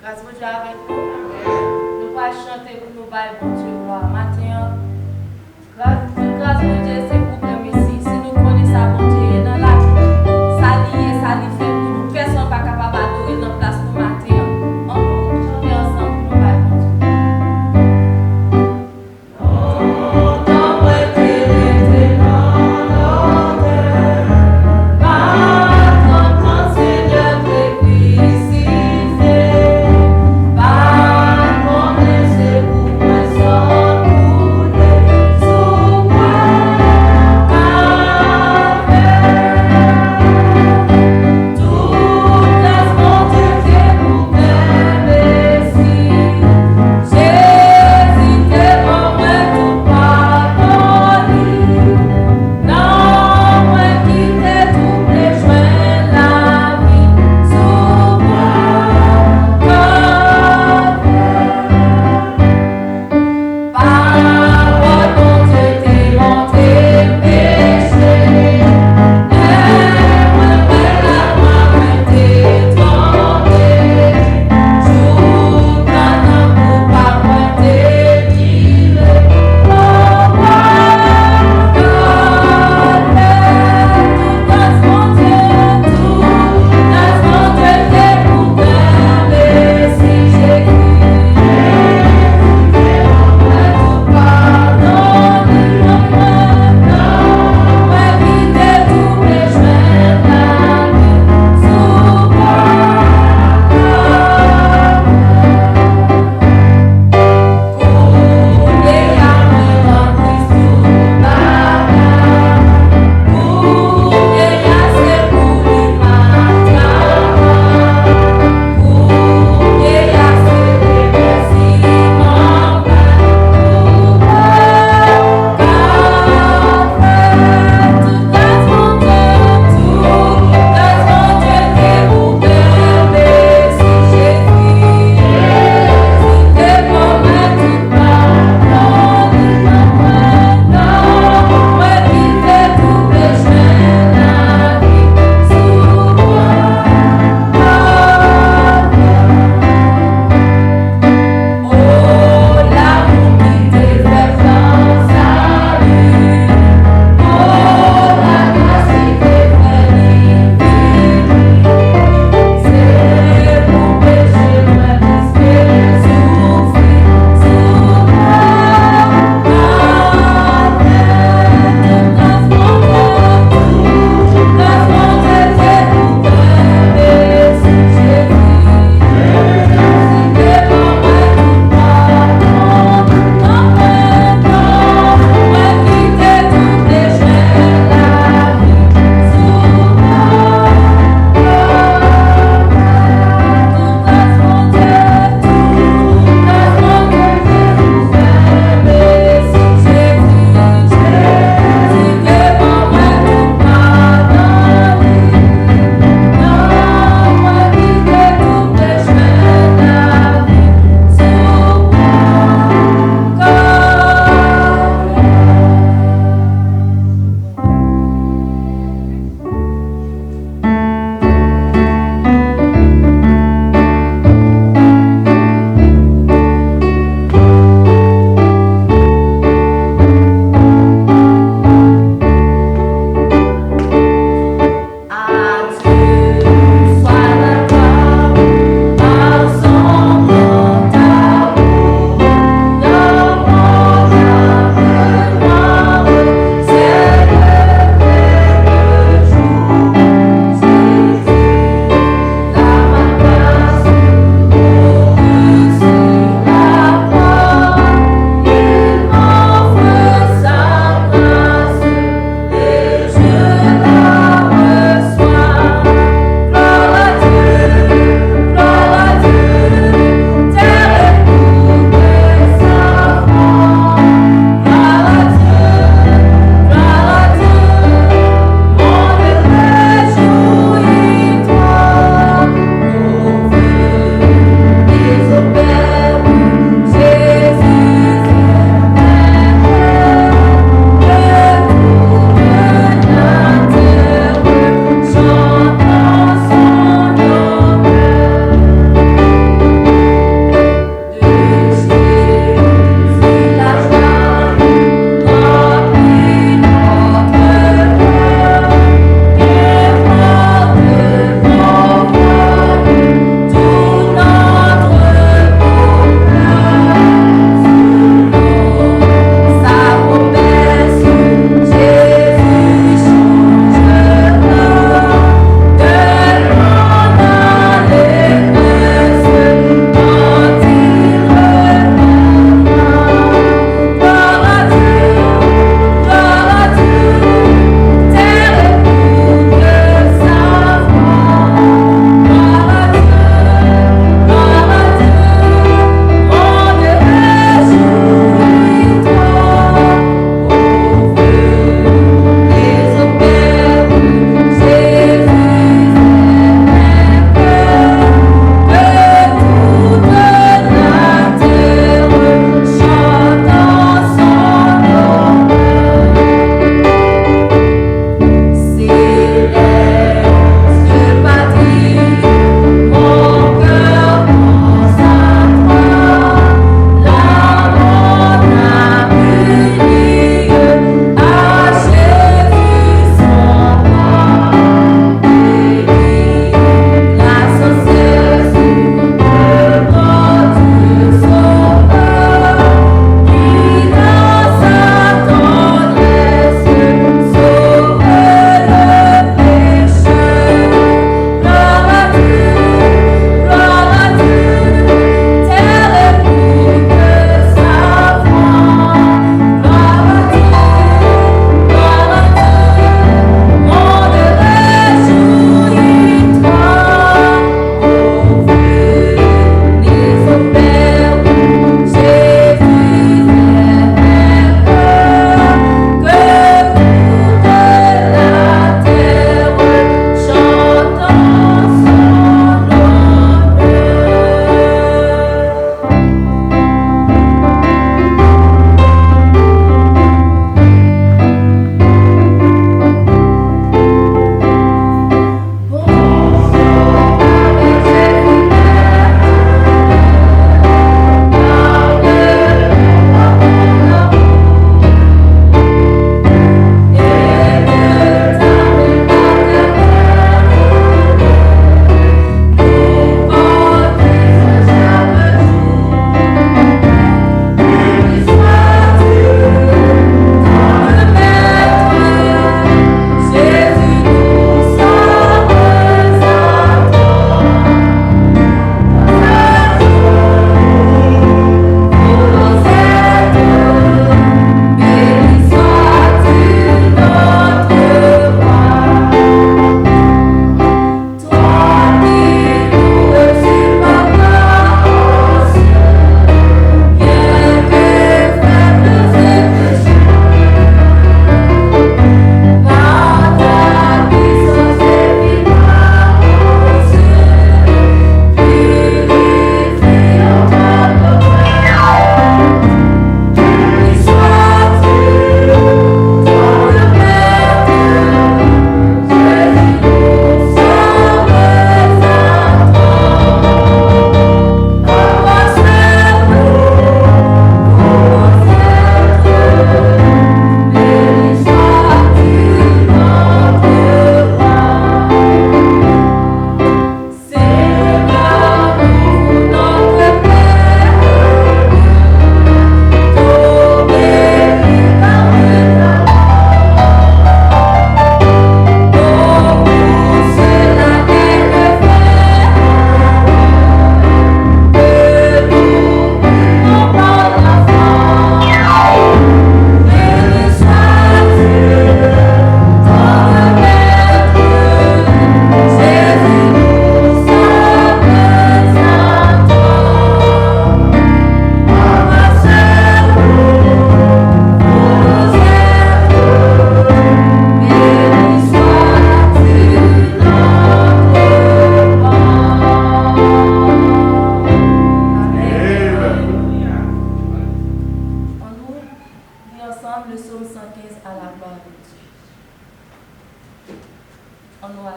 Grâce à Dieu avec nous. Nous pas chanter pour nous bailler bon Dieu gloire. Matin, grâce à Dieu, c'est pour que ici. Si nous connaissons ça, bon Dieu, dans la vie, ça lié fait pour nous. Personne pas capable d'adorer dans place pour matin. On peut chanter ensemble pour nous bailler bon Dieu. Sous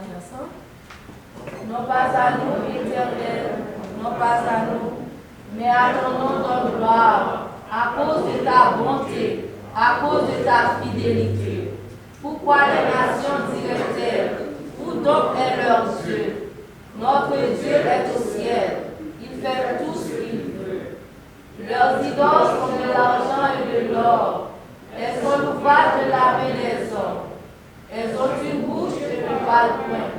dire ça. Non pas à nous, Éternel, non pas à nous, mais à ton nom de gloire, à cause de ta bonté, à cause de ta fidélité. Pourquoi les nations diraient-elles, où donc est leur Dieu? Notre Dieu est au ciel, il fait tout ce qu'il veut. Leurs idoles sont de l'argent et de l'or, elles sont l'ouvrage de la main des hommes. Elles ont une bouche et ne parlent point.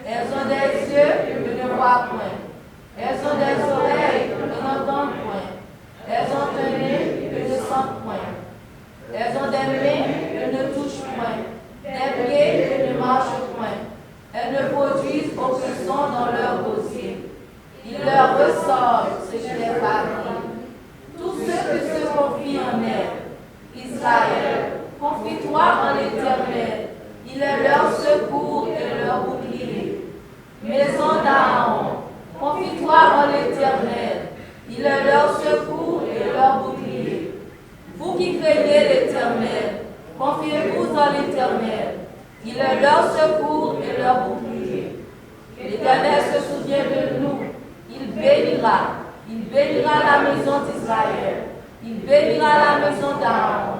Elles ont des yeux et ne voient point. Elles ont des oreilles et n'entendent point. Elles ont un nez et ne sentent point. Elles ont des mains et ne touchent point. Des pieds et ne marchent point. Elles ne produisent aucun son dans leur gosier. Il leur ressort ce qui est parti. Tous ceux qui se confient en elle, Israël, confie-toi en l'Éternel. Il est leur secours et leur bouclier. Maison d'Aaron, confie-toi en l'Éternel. Il est leur secours et leur bouclier. Vous qui craignez l'Éternel, confiez-vous en l'Éternel. Il est leur secours et leur bouclier. L'Éternel se souvient de nous. Il bénira. Il bénira la maison d'Israël. Il bénira la maison d'Aaron.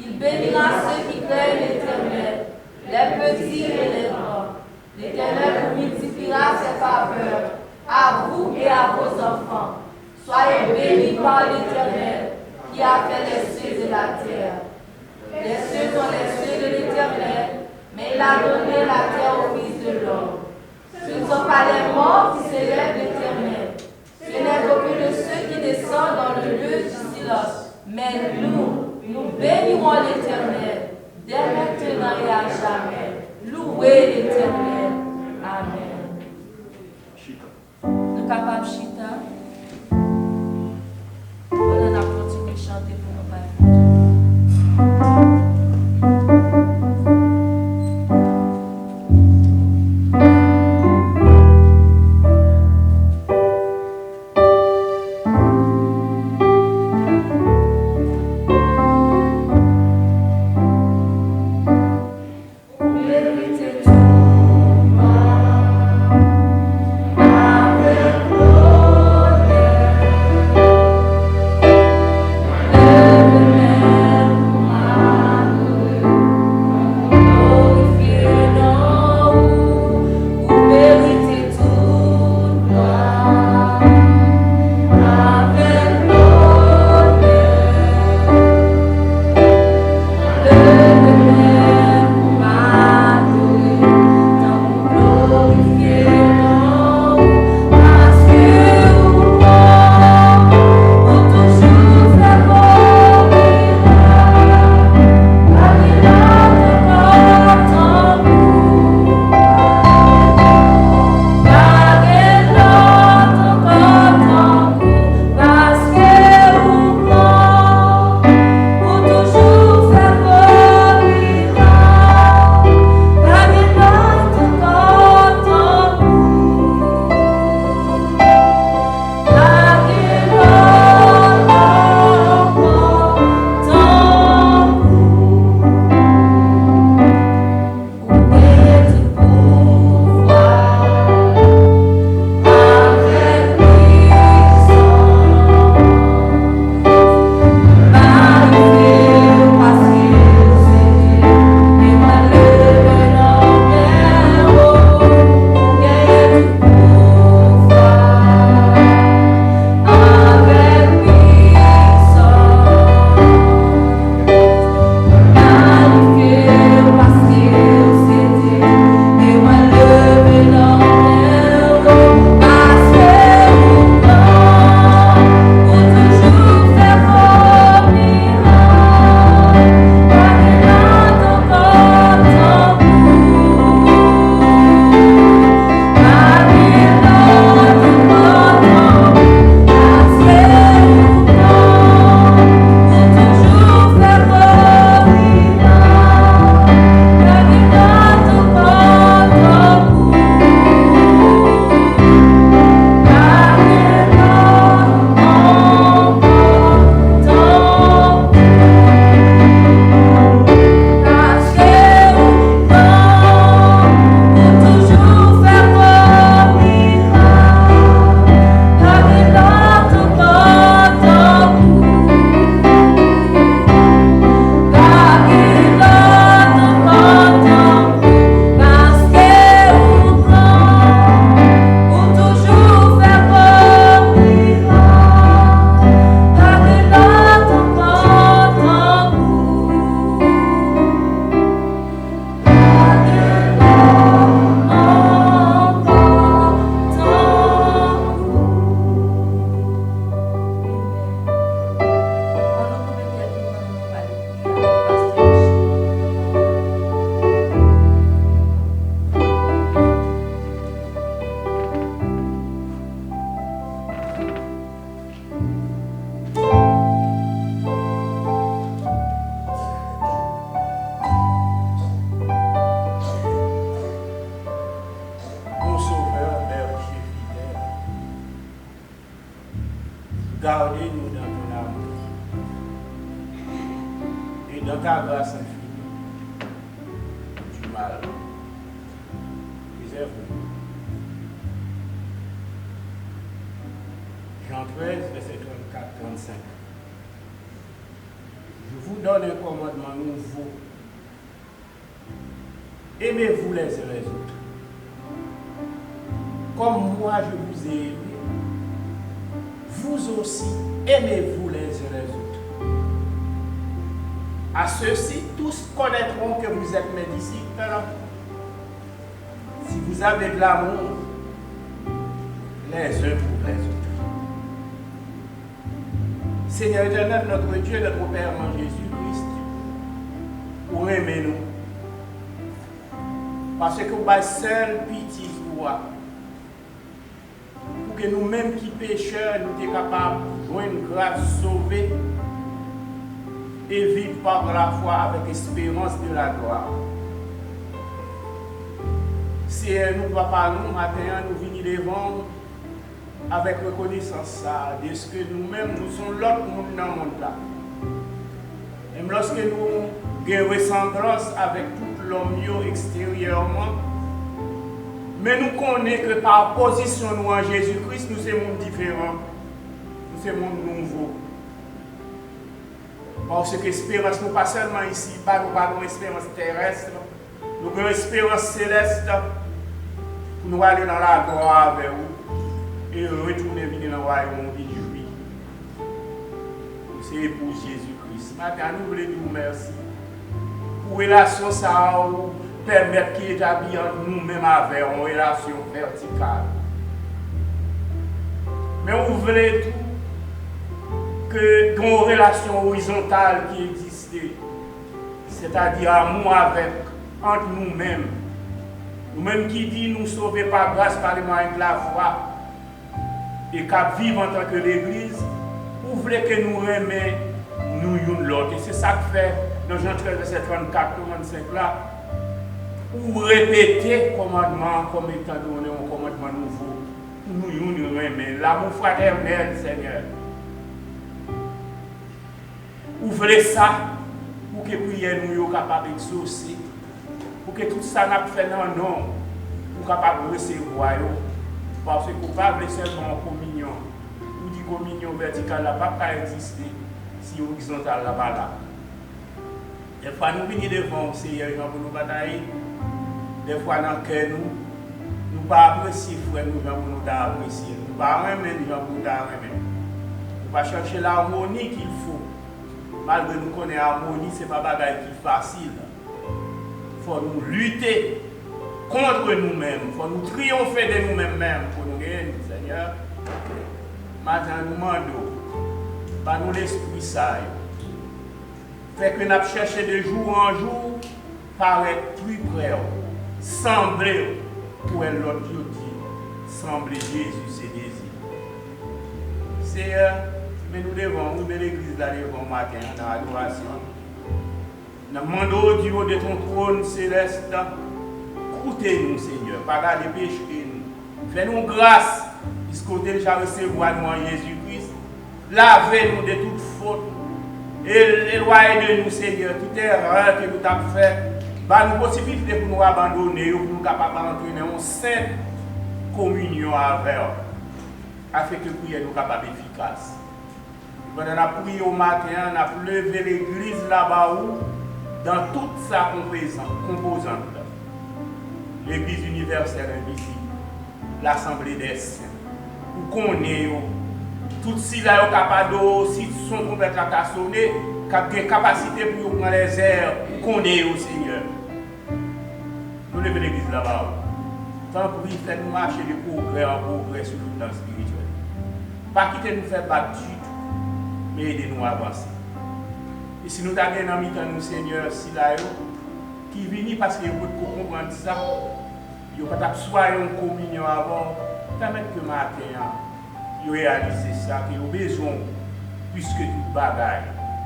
Il bénira ceux qui craignent l'Éternel, les petits et les grands. L'Éternel vous multipliera ses faveurs à vous et à vos enfants. Soyez bénis par l'Éternel qui a fait les cieux et la terre. Les cieux sont les cieux de l'Éternel, mais il a donné la terre au Fils de l'homme. Ce ne sont pas les morts qui s'élèvent l'Éternel. Ce n'est aucun de ceux qui descendent dans le lieu du silence. Mais nous bénirons l'Éternel dès maintenant et à jamais. Louez l'Éternel. Amen. Nous capables chita. On a continué à chanter pour nos pères. Avec Gardez-nous dans ton amour et dans ta grâce infinie du mal. Préserve-nous. Jean 13, verset 34-35. Je vous donne un commandement nouveau. Aimez-vous les uns les autres. Comme moi je vous ai aimé, vous aussi aimez-vous les uns les autres. À ceux-ci, tous connaîtront que vous êtes mes disciples si vous avez de l'amour les uns pour les autres. Seigneur éternel, notre Dieu, notre Père en Jésus-Christ, pour aimer nous. Parce que vous avez seul pitié toi. Pour que nous-mêmes qui pécheurs, nous soyons capables de jouer une grâce sauvée et vivre par la foi avec espérance de la gloire. Seigneur, nous, papa, nous, matin, nous venons devant avec reconnaissance de ce que nous-mêmes, nous sommes l'autre monde dans le monde là. Même lorsque nous avons ressemblance avec tout l'homme extérieurement, mais nous connaissons que par position nous en Jésus-Christ, nous sommes monde différent, nous sommes monde nouveau. Parce que l'espérance, nous pas seulement ici, nous avons une espérance terrestre, nous avons une espérance céleste pour nous aller dans la gloire avec vous. Et retourner venir dans le royaume qui jouit. C'est pour Jésus-Christ. Maintenant, nous voulons nous remercier pour la relation ça permettre qu'il établit entre nous-mêmes avec une relation verticale. Mais on voulait tout que une relation horizontale qui existait, c'est-à-dire amour avec entre nous-mêmes. Nous-mêmes qui dit nous sauver par grâce par les moyens de la foi. Et qu'à vivre en tant que l'Église, vous voulez que nous aimions nous l'un l'autre. Et c'est ça que fait dans Jean 13, verset 34-35 là, ou répéter le commandement comme étant donné un commandement nouveau. Nous aimer l'amour fraternel, Seigneur. Vous voulez ça pour que la prière nous soit capable d'exaucer, pour que tout ça n'a fait dans nous, pour capable de recevoir. Parce que coupable seulement en communion. Ou dit communion verticale n'a pas exister si horizontale là-bas là. Des fois nous venons devant le Seigneur pour nous batailler. Des fois dans le cœur nous ne pas apprécier frère nous pour nous apprécier. Nous ne pas aimer les gens pour nous aimer. Nous ne pas chercher l'harmonie qu'il faut. Malgré nous connaissons l'harmonie, ce n'est pas bagaille qui est facile. Il faut nous lutter contre nous-mêmes, il faut nous triompher de nous-mêmes pour nous gagner, Seigneur. Maintenant, nous demandons, par nous l'esprit ça, fait que nous avons cherché de jour en jour, paraître plus près, sembler pour l'autre dit, sembler Jésus, ses désirs. Seigneur, mais nous devons, nous de l'église là devant matin, dans l'adoration. Nous demandons au Dieu de ton trône céleste. Écoutez-nous, Seigneur, pardonnez les péchés nous. Fais-nous grâce, puisqu'on déjà recevoir nous en Jésus-Christ. Lavez-nous de toute faute. Et éloignez de nous, Seigneur, toute erreur que nous avons fait. Nous possibilité pour nous abandonner, pour nous capables d'entrer dans une sainte communion avec eux, afin que la prière nous capable efficace. Pendant la prière au matin, on a levé l'église là-bas dans toute sa composante. L'Église universelle invisible, l'Assemblée des saints, où connaît tout si là capable si son complète à sonner, qui a une capacité pour prendre les airs, connaît au Seigneur. Nous levons l'église là-bas. Tant pis, faites-nous marcher de progrès en progrès sur le plan spirituel. Pas quitter nous faire battre du tout, mais aidez-nous à avancer. Et si nous avons un ami dans nous, Seigneur, si là, qui vient parce que vous comprendre ça, vous pouvez soit une communion avant, permettre que matin, vous réalisez ça, que vous avez besoin plus que toute bagaille.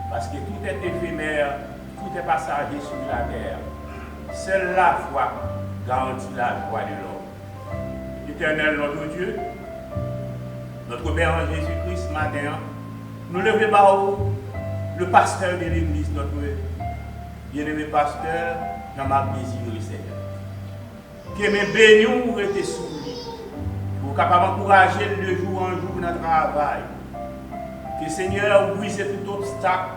Parce que tout est éphémère, tout est passager sur la terre. Seule la foi garantit la joie de l'homme. Éternel notre Dieu, Notre Père en Jésus-Christ, ce matin, nous levons par le pasteur de l'Église, notre bien-aimé pasteur Jean-Marc Désiré, Seigneur. Que mes bénions ou été sous lui, pour capable d'encourager de jour en jour dans le travail. Que Seigneur brise tout obstacle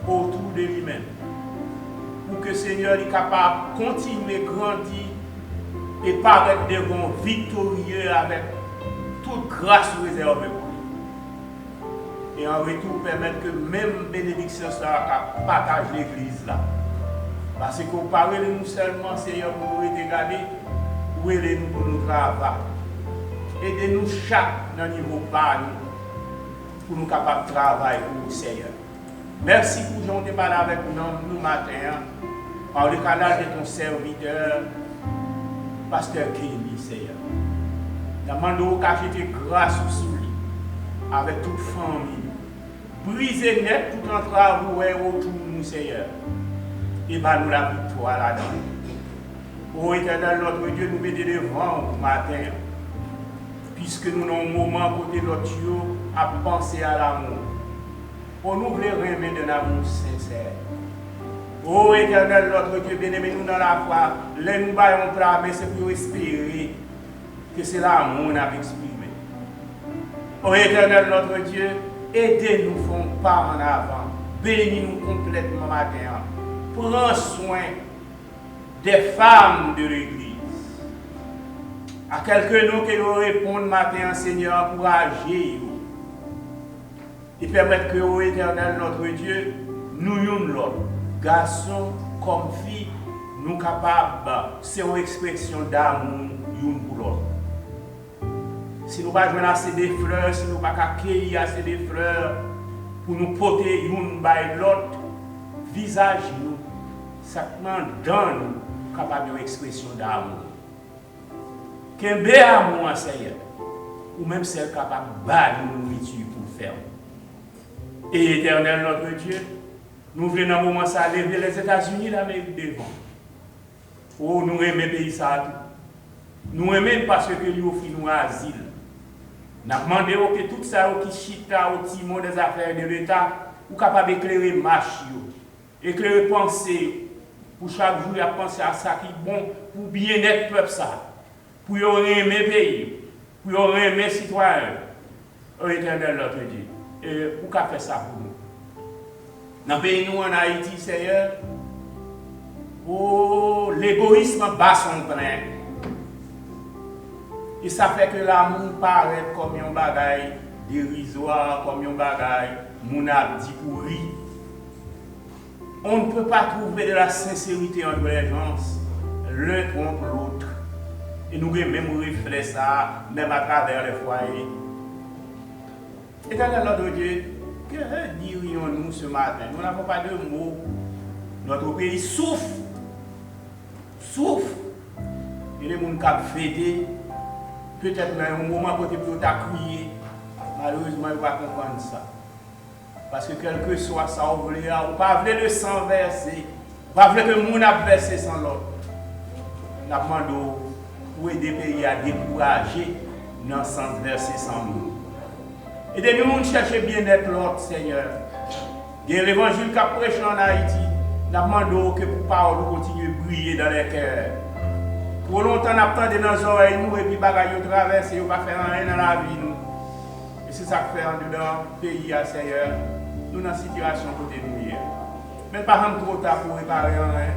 autour de lui-même. Pour que Seigneur est capable de continuer à grandir et paraître devant victorieux avec toute grâce réservée pour lui. Et en retour, permettre que même bénédiction soit partage l'église là. Parce qu'on parle de nous seulement, Seigneur, pour nous regarder, où est nous pour nous travailler. Aidez-nous chaque dans le niveau par nous, pour nous capables de travailler pour le Seigneur. Merci pour Jean de parler avec nous matin, par le canal de ton serviteur, Pasteur Kenny, Seigneur. Nous demandons qu'à jeter grâce sur lui, avec toute famille. Briser net tout en travail autour de nous, Seigneur. Et bah nous la victoire là-dedans. Ô Éternel, notre Dieu, nous mettons devant au matin, puisque nous avons un moment côté notre Dieu à penser à l'amour. On nous voulons remettre de l'amour sincère. Ô Éternel, notre Dieu, bien-aimé, nous dans la foi, là nous baillons plat, mais c'est pour espérer que c'est l'amour qu'on a exprimé. Ô Éternel, notre Dieu, aidez-nous, font pas en avant. Bénis-nous complètement matin. Prends soin des femmes de l'Église. À quelques noms qui nous répondent matin, Seigneur, encouragez et permettre que, ô Éternel, notre Dieu, nous nous l'autre, garçons comme filles, nous capables, c'est une expression d'amour, l'une pour l'autre. Si nous ne pouvons pas assez de fleurs, si nous ne pouvons pas accueillir assez de fleurs, pour nous porter l'une par l'autre, visage nous, ça nous donne capable d'expression d'amour. Qu'un bel amour, Seigneur, ou même celle capable de battre nous nourriture pour faire. Et Éternel, notre Dieu, nous voulons dans un moment ça lever les États-Unis d'Amérique devant. Oh, nous aimons le pays ça. Nous aimons parce que nous offrent nous asile. Nous demandons que tout ça qui chita au timon des affaires de l'État, ou capable d'éclairer marche, éclairer pensée, pour chaque jour, il a pensé à ça qui est bon pour bien-être peuple ça, pour aimer le pays, pour aimer les citoyens. Oh Éternel, notre Dieu, et pourquoi faire ça pour nous? Dans le pays, nous en Haïti, Seigneur, oh, l'égoïsme bat son plein. Et ça fait que l'amour paraît comme un bagaille dérisoire, comme un bagaille mon abdi pourri. On ne peut pas trouver de la sincérité entre les gens, l'un contre l'autre. Et nous avons même reflet ça, même à travers les foyers. Éternel notre Dieu, que dirions-nous ce matin? Nous n'avons pas de mots. Notre pays souffre. Souffre. Et les gens qui fêté, peut-être dans un moment côté pour crier, malheureusement, ils ne vont pas comprendre ça. Parce que quel que soit ça, on ne peut pas le sang verser. On ne peut pas que le monde a versé sans l'autre. Nous demandons pour aider les pays à décourager dans le sens verser sans nous. Aidez-nous à chercher bien-être l'autre, Seigneur. Il y a l'évangile qui a prêché en Haïti. Nous demandons que pour parole continue à briller dans les cœurs. Trop longtemps, nous attendons dans les oreilles, nous, et puis bagaille nous traverser, nous ne pas faire rien dans la vie. Nous. Et c'est ça que fait en dedans, pays, Seigneur. Nous dans une situation côté nous hier. Mais pas trop tard pour réparer rien.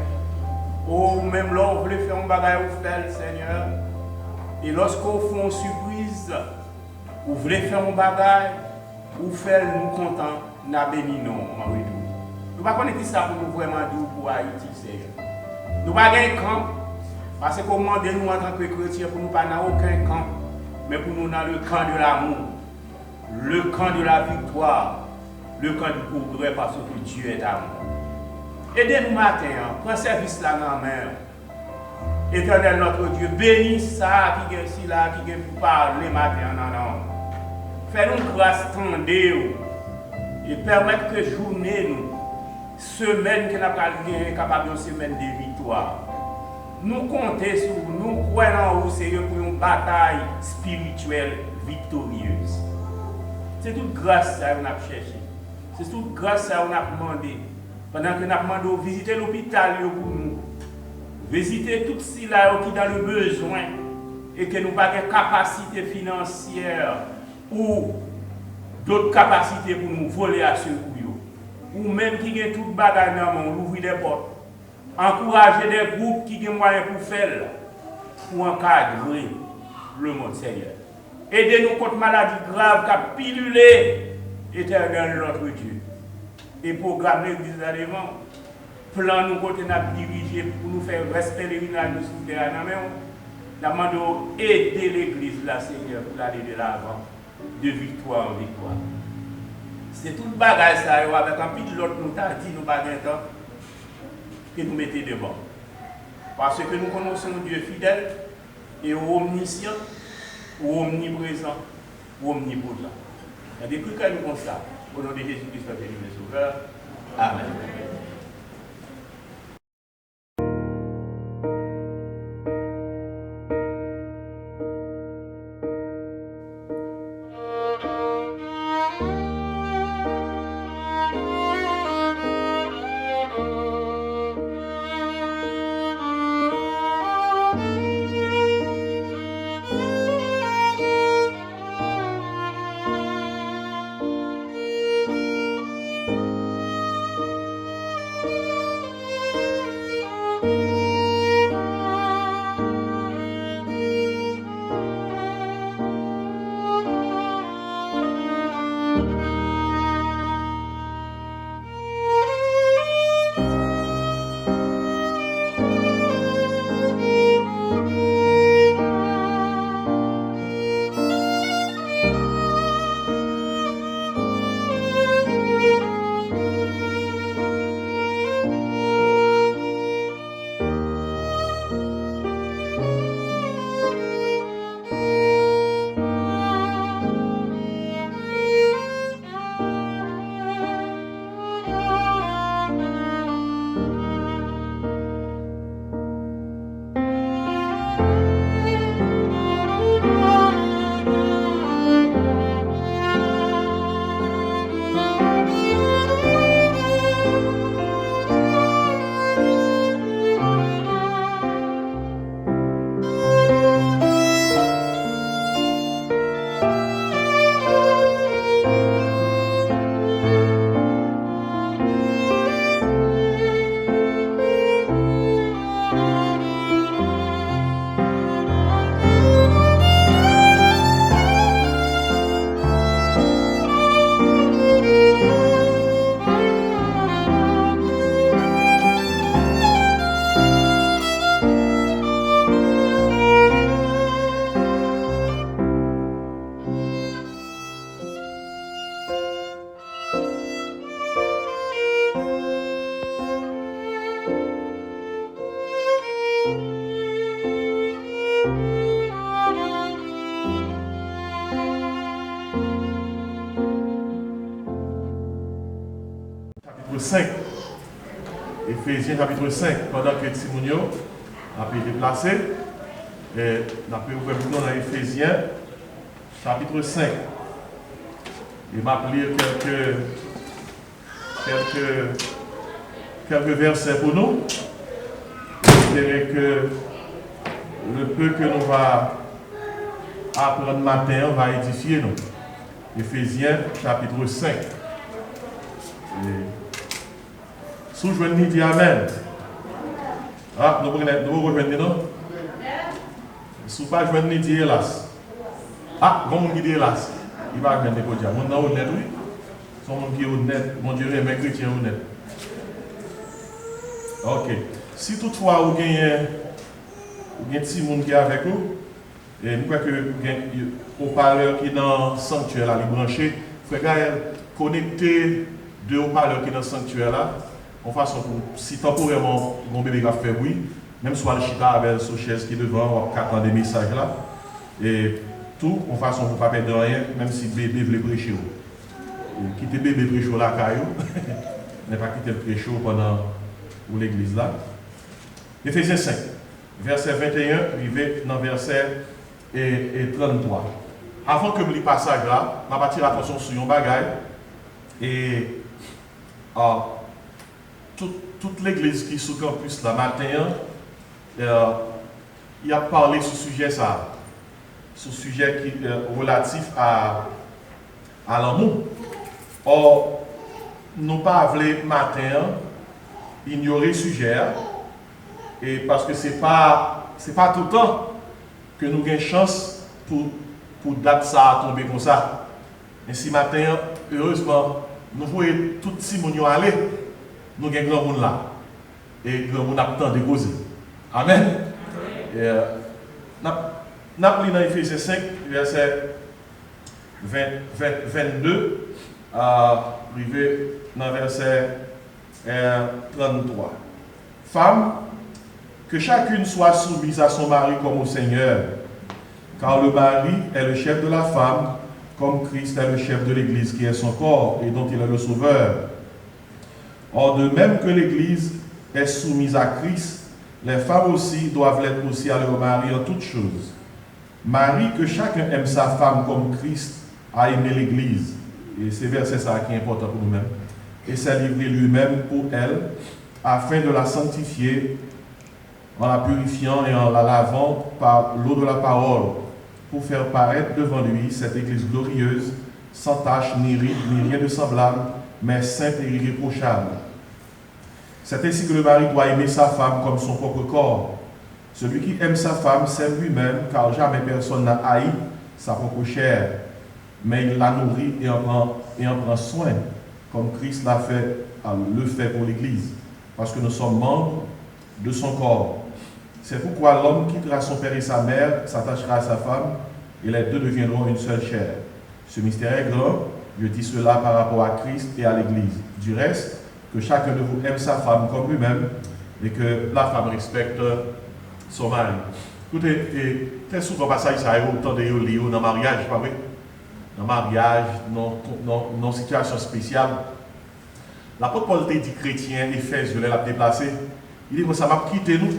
Ou même là, on voulait faire un bagage au fait, Seigneur. Et lorsqu'on fait une surprise, vous voulez faire un bagage, ou faire nous contents, nous béni non en retour. Nous ne pouvons pas connaître ça pour nous vraiment doux pour Haïti, Seigneur. Nous ne pouvons pas gagner camp, parce qu'on demande nous en tant que chrétiens pour nous pas dans aucun camp, mais pour nous dans le camp de l'amour, le camp de la victoire, le camp du progrès parce que Dieu est amour. Aidez-nous matin, prends service là dans la main. Éternel notre Dieu, bénis ça qui est ici là, qui est pour parler matin non. Fais-nous grâce tendue et permettre que journée nous, semaine que nous avons capable de semaine de victoire. Nous comptons sur vous, nous croyons en vous, Seigneur, pour une bataille spirituelle victorieuse. C'est toute grâce ça qu'on a cherché. C'est toute grâce ça qu'on a demandé. Pendant que nous avons demandé de visiter l'hôpital pour nous. Visiter tout ce qui est dans le besoin. Et que nous n'avons pas de capacité financière ou d'autres capacités pour nous voler à ce coup. Ou même qui ont tout bagage dans le monde, ouvrir des portes. Encourager des groupes qui ont moyens pour faire, pour encadrer le monde Seigneur. Aidez-nous contre maladie grave qui a pilulé éternel notre Dieu. Et programmer l'église à devant. Plan nous côté nous diriger pour nous faire respecter les villages de la nous demandons aider l'église là, Seigneur, pour aller de l'avant, de victoire en victoire. C'est tout le bagage ça, avec un petit l'autre nous t'a dit, nous pas temps, que nous mettez devant. Parce que nous connaissons un Dieu fidèle et omniscient, ou omniprésent, ou omnipotent. Il y a des trucs à nous comme ça. Au nom de Jésus-Christ, notre Seigneur et Sauveur. Amen. Chapitre 5. Éphésiens chapitre 5. Pendant que Timonio a été déplacé, on a pu ouvrir dans Éphésiens chapitre 5. Il m'a lire quelques versets pour nous. J'espère que le peu que nous va apprendre matin va édifier nous. Éphésiens chapitre 5. Si vous venez dire Amen. Ah, nous rejoignons non? Si vous ne venez dire hélas. Ah, bon, on dit hélas. Il va venir dire. Mon nom est honnête, oui. Son monde qui est honnête. Mon Dieu est mes chrétiens honnêtes. Ok. Si toutefois vous avez un petit monde qui est avec vous, et nous croyons que le haut-parleur qui est dans le sanctuaire, là, il est branché, il faut connecter deux haut-parleurs qui sont dans le sanctuaire là, en façon pour, si temporairement mon bébé va faire bruit, même soit le chita avec son chaise qui est devant, on va des messages là, et tout en façon pour ne pas perdre rien, même si le bébé veut prêcher. Quitter le bébé prêcher là, caillou, ne pas quitter le prêcher pendant l'église là. Éphésiens 5, verset 21, arrivé dans verset 33. avant que je lis le passage là, je vais attirer l'attention sur un bagage. Et toute l'église qui est sur le campus là matin, il a parlé sur ce sujet ça, sur ce sujet qui est relatif à l'amour. Or, nous pas voulu matin ignorer le sujet, et parce que c'est pas tout le temps que nous avons chance pour date ça tomber comme ça. Et si matin, heureusement, nous voyons tout le monde aller, nous avons grand monde là. Et grand monde a temps de causer. Amen. Nous avons dans Éphésiens 5, verset 22, arrivé dans verset 33. Femme, que chacune soit soumise à son mari comme au Seigneur, car le mari est le chef de la femme, comme Christ est le chef de l'Église qui est son corps et dont il est le sauveur. Or, de même que l'Église est soumise à Christ, les femmes aussi doivent l'être aussi à leur mari en toutes choses. Marie, que chacun aime sa femme comme Christ a aimé l'Église. Et c'est verset ça qui est important pour nous-mêmes. Et s'est livré lui-même pour elle, afin de la sanctifier en la purifiant et en la lavant par l'eau de la parole, pour faire paraître devant lui cette Église glorieuse, sans tache, ni ride, ni rien de semblable, mais sainte et irréprochable. C'est ainsi que le mari doit aimer sa femme comme son propre corps. Celui qui aime sa femme s'aime lui-même, car jamais personne n'a haï sa propre chair, mais il la nourrit et en prend soin, comme Christ le fait pour l'Église, parce que nous sommes membres de son corps. C'est pourquoi l'homme quittera son père et sa mère, s'attachera à sa femme, et les deux deviendront une seule chair. Ce mystère est grand, je dis cela par rapport à Christ et à l'Église. Du reste, que chacun de vous aime sa femme comme lui-même, et que la femme respecte son mari. Écoutez, et très souvent, passage, ça arrive autant de lire dans le mariage, pas vrai? Dans le mariage, dans une situation spéciale. L'apôtre Paul dit chrétien, Éphèse, je l'ai déplacé. Il dit que ça m'a quitté nous,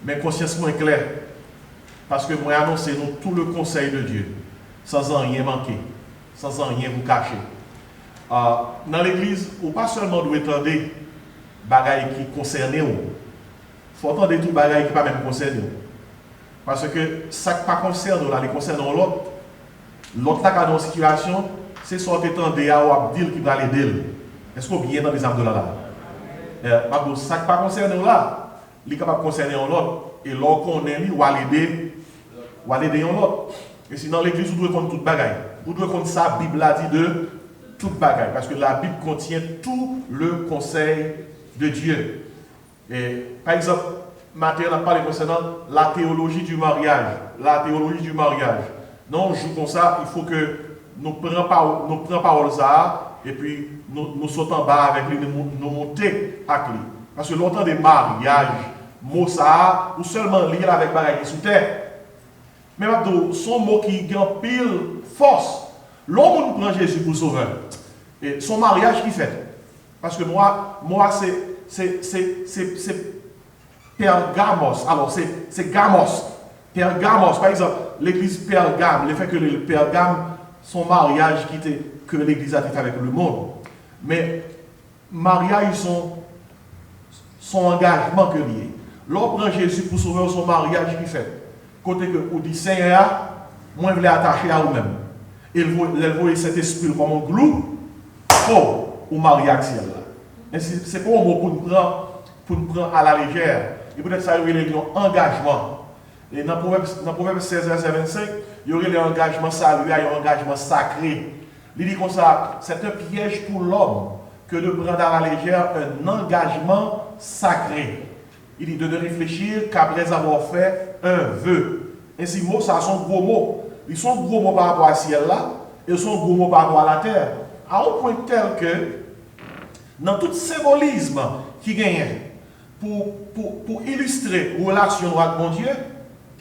mais conscience moins claire. Parce que moi, annoncé nous tout le conseil de Dieu, sans en rien manquer, sans en rien vous cacher. Dans l'église, on pas seulement doit entendre des bagailles qui concernent nous, il faut entendre tout bagailles qui ne pas même concerner nous. Parce que ça qui pas concerne nous, là, les concerne l'autre. L'autre qui a dans une situation, c'est soit entendre à Abdil qui va l'aider. Est-ce qu'on bien dans les âmes de là? Ça qui pas concerne nous là, il est capable de concerner l'autre. Et l'autre qu'on est, ou à l'aider l'autre. Et sinon, l'église, vous devez connaître toute bagaille. Vous devez connaître ça, la Bible a dit de toute bagaille. Parce que la Bible contient tout le conseil de Dieu. Et, par exemple, Matthieu a parlé concernant la théologie du mariage. La théologie du mariage. Non, on joue comme ça, il faut que nous prenions parole ça, et puis nous sautons en bas avec lui, nous monter avec lui. Parce que longtemps des mariages, mot ça, ou seulement lié avec bagaille qui sous terre. Mais son mot qui a pile force. L'homme prend Jésus pour sauveur. Et son mariage qui fait. Parce que moi c'est Pergamos. Alors c'est Gamos. Pergamos, par exemple, l'église Pergame, le fait que le Pergame, son mariage que l'église a fait avec le monde. Mais mariage, son engagement que lié. L'homme prend Jésus pour sauver son mariage qui fait. Côté que vous dit Seigneur, moi je voulais attacher à vous-même. Il voit cet esprit comme un glou au mariage. C'est pas un mot pour nous prendre à la légère. Et peut-être ça y aurait un engagement. Et dans Proverbe 16, verset 25, il y aurait l'engagement salué, un engagement sacré. Il dit comme ça, c'est un piège pour l'homme que de prendre à la légère un engagement sacré. Il dit de ne réfléchir qu'après avoir fait un vœu. Ainsi, mots, ça sont gros mots. Ils sont gros mots par rapport à ciel là, et ils sont gros mots par rapport à la terre. À un point tel que, dans tout symbolisme qui gagne pour illustrer la relation avec mon Dieu,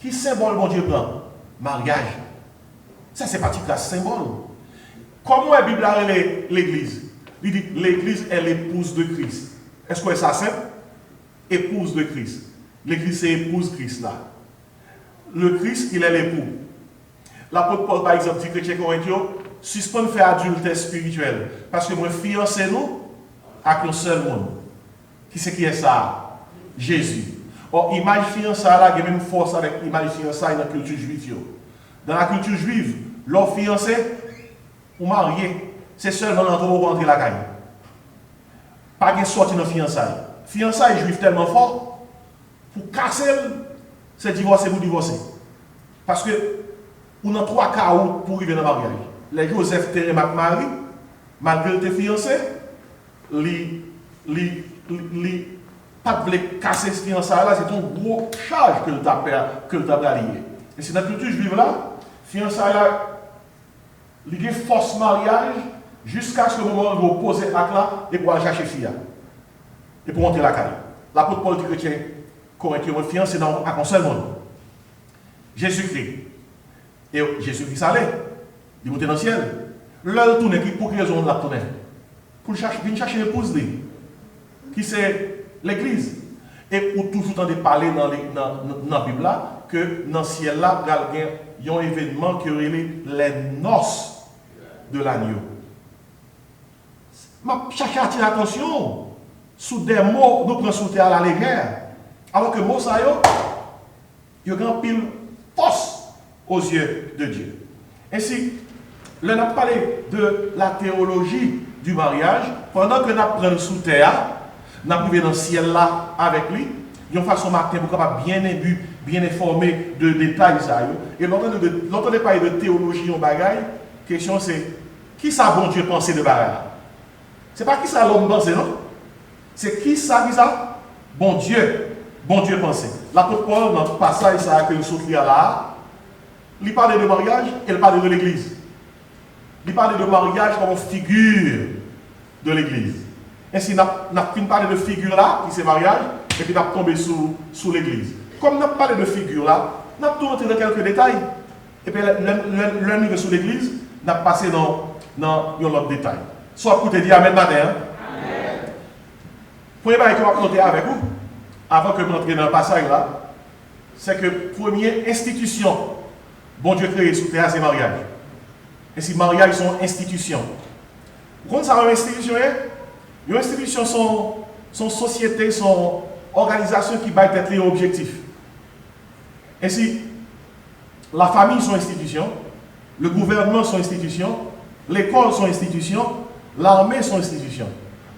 qui symbole mon Dieu prend? Mariage. Ça, c'est parti de la symbole. Comment la Bible a l'église? Il dit l'église est l'épouse de Christ. Est-ce que c'est ça simple? Épouse de Christ. L'église, c'est épouse Christ là. Le Christ, il est l'époux. l'apôtre Paul, par exemple, dit chrétien Corinthien, suspend faire adultère spirituel. Parce que moi, fiancé nous avec un seul monde. Qui est ça? Jésus. Or, image fiançailles, il y a même force avec l'image fiançailles dans la culture juive. Dans la culture juive, l'homme fiancé ou marié, c'est seulement quand on rentre la caille. Pas de sortie dans fiançailles. Fiançailles juives tellement fort, pour casser, c'est divorcer pour divorcer. Parce que, on a 3 cas pour arriver dans le mariage. Les Joseph Terre Marie, malgré tes fiancés, pas de casser ce fiançailles là, c'est un gros charge que le t'a lié. Et c'est dans la culture juive là, fiançailles là, il y a une force mariage jusqu'à ce moment où vous posez l'acte là et pour aller chercher fille. Et pour monter la caille. L'apôtre Paul dit chrétien, Corinthien, fiancé dans un seul monde. Jésus-Christ. Et Jésus-Christ allait. Il montait dans le ciel. L'heure tourne, pour quelle raison on l'a tourné? Pour venir chercher l'épouse, qui c'est l'Église. Et pour toujours entendre parler dans la Bible là, que dans le ciel là, il y a un événement qui aurait les noces de l'agneau. Je cherche à attirer l'attention sur des mots nous prenons sous terre à la légère. Alors que mots ça il y a grand pile force aux yeux de Dieu. Ainsi, là, on a parlé de la théologie du mariage. Pendant que nous prenons sous terre, nous arrivons dans le ciel là avec lui. Il y a une façon matin pour capable bien informer de détails. Et l'entendre parler de théologie en bagaille, la question c'est qui ça bon Dieu pensait de bagaille? Ce n'est pas qui ça l'homme pensait, non? C'est qui ça bon Dieu pensait. L'apôtre Paul, dans le passage que nous soufflons là, il parlait de mariage et il parlait de l'église. Il parlait de mariage comme figure de l'église. Ainsi, nous avons parlé de figure là, qui c'est mariage, et puis nous avons tombé sous l'église. Comme nous avons parlé de figure là, nous avons tout dans quelques détails. Et puis, le niveau sous l'église, nous avons passé dans l'autre détail. Soit pour te dire Amen matin. Amen. Premier bail que je vais noter avec vous, avant que je rentre dans le passage là, c'est que première institution, bon Dieu créé sous terre, c'est mariage. Et si mariage sont institutions. Vous comprenez ça, une institution? Une institution, son société, son organisation qui va être objectif. Et si la famille sont institution, le gouvernement sont institution, l'école sont institution, l'armée sont institution.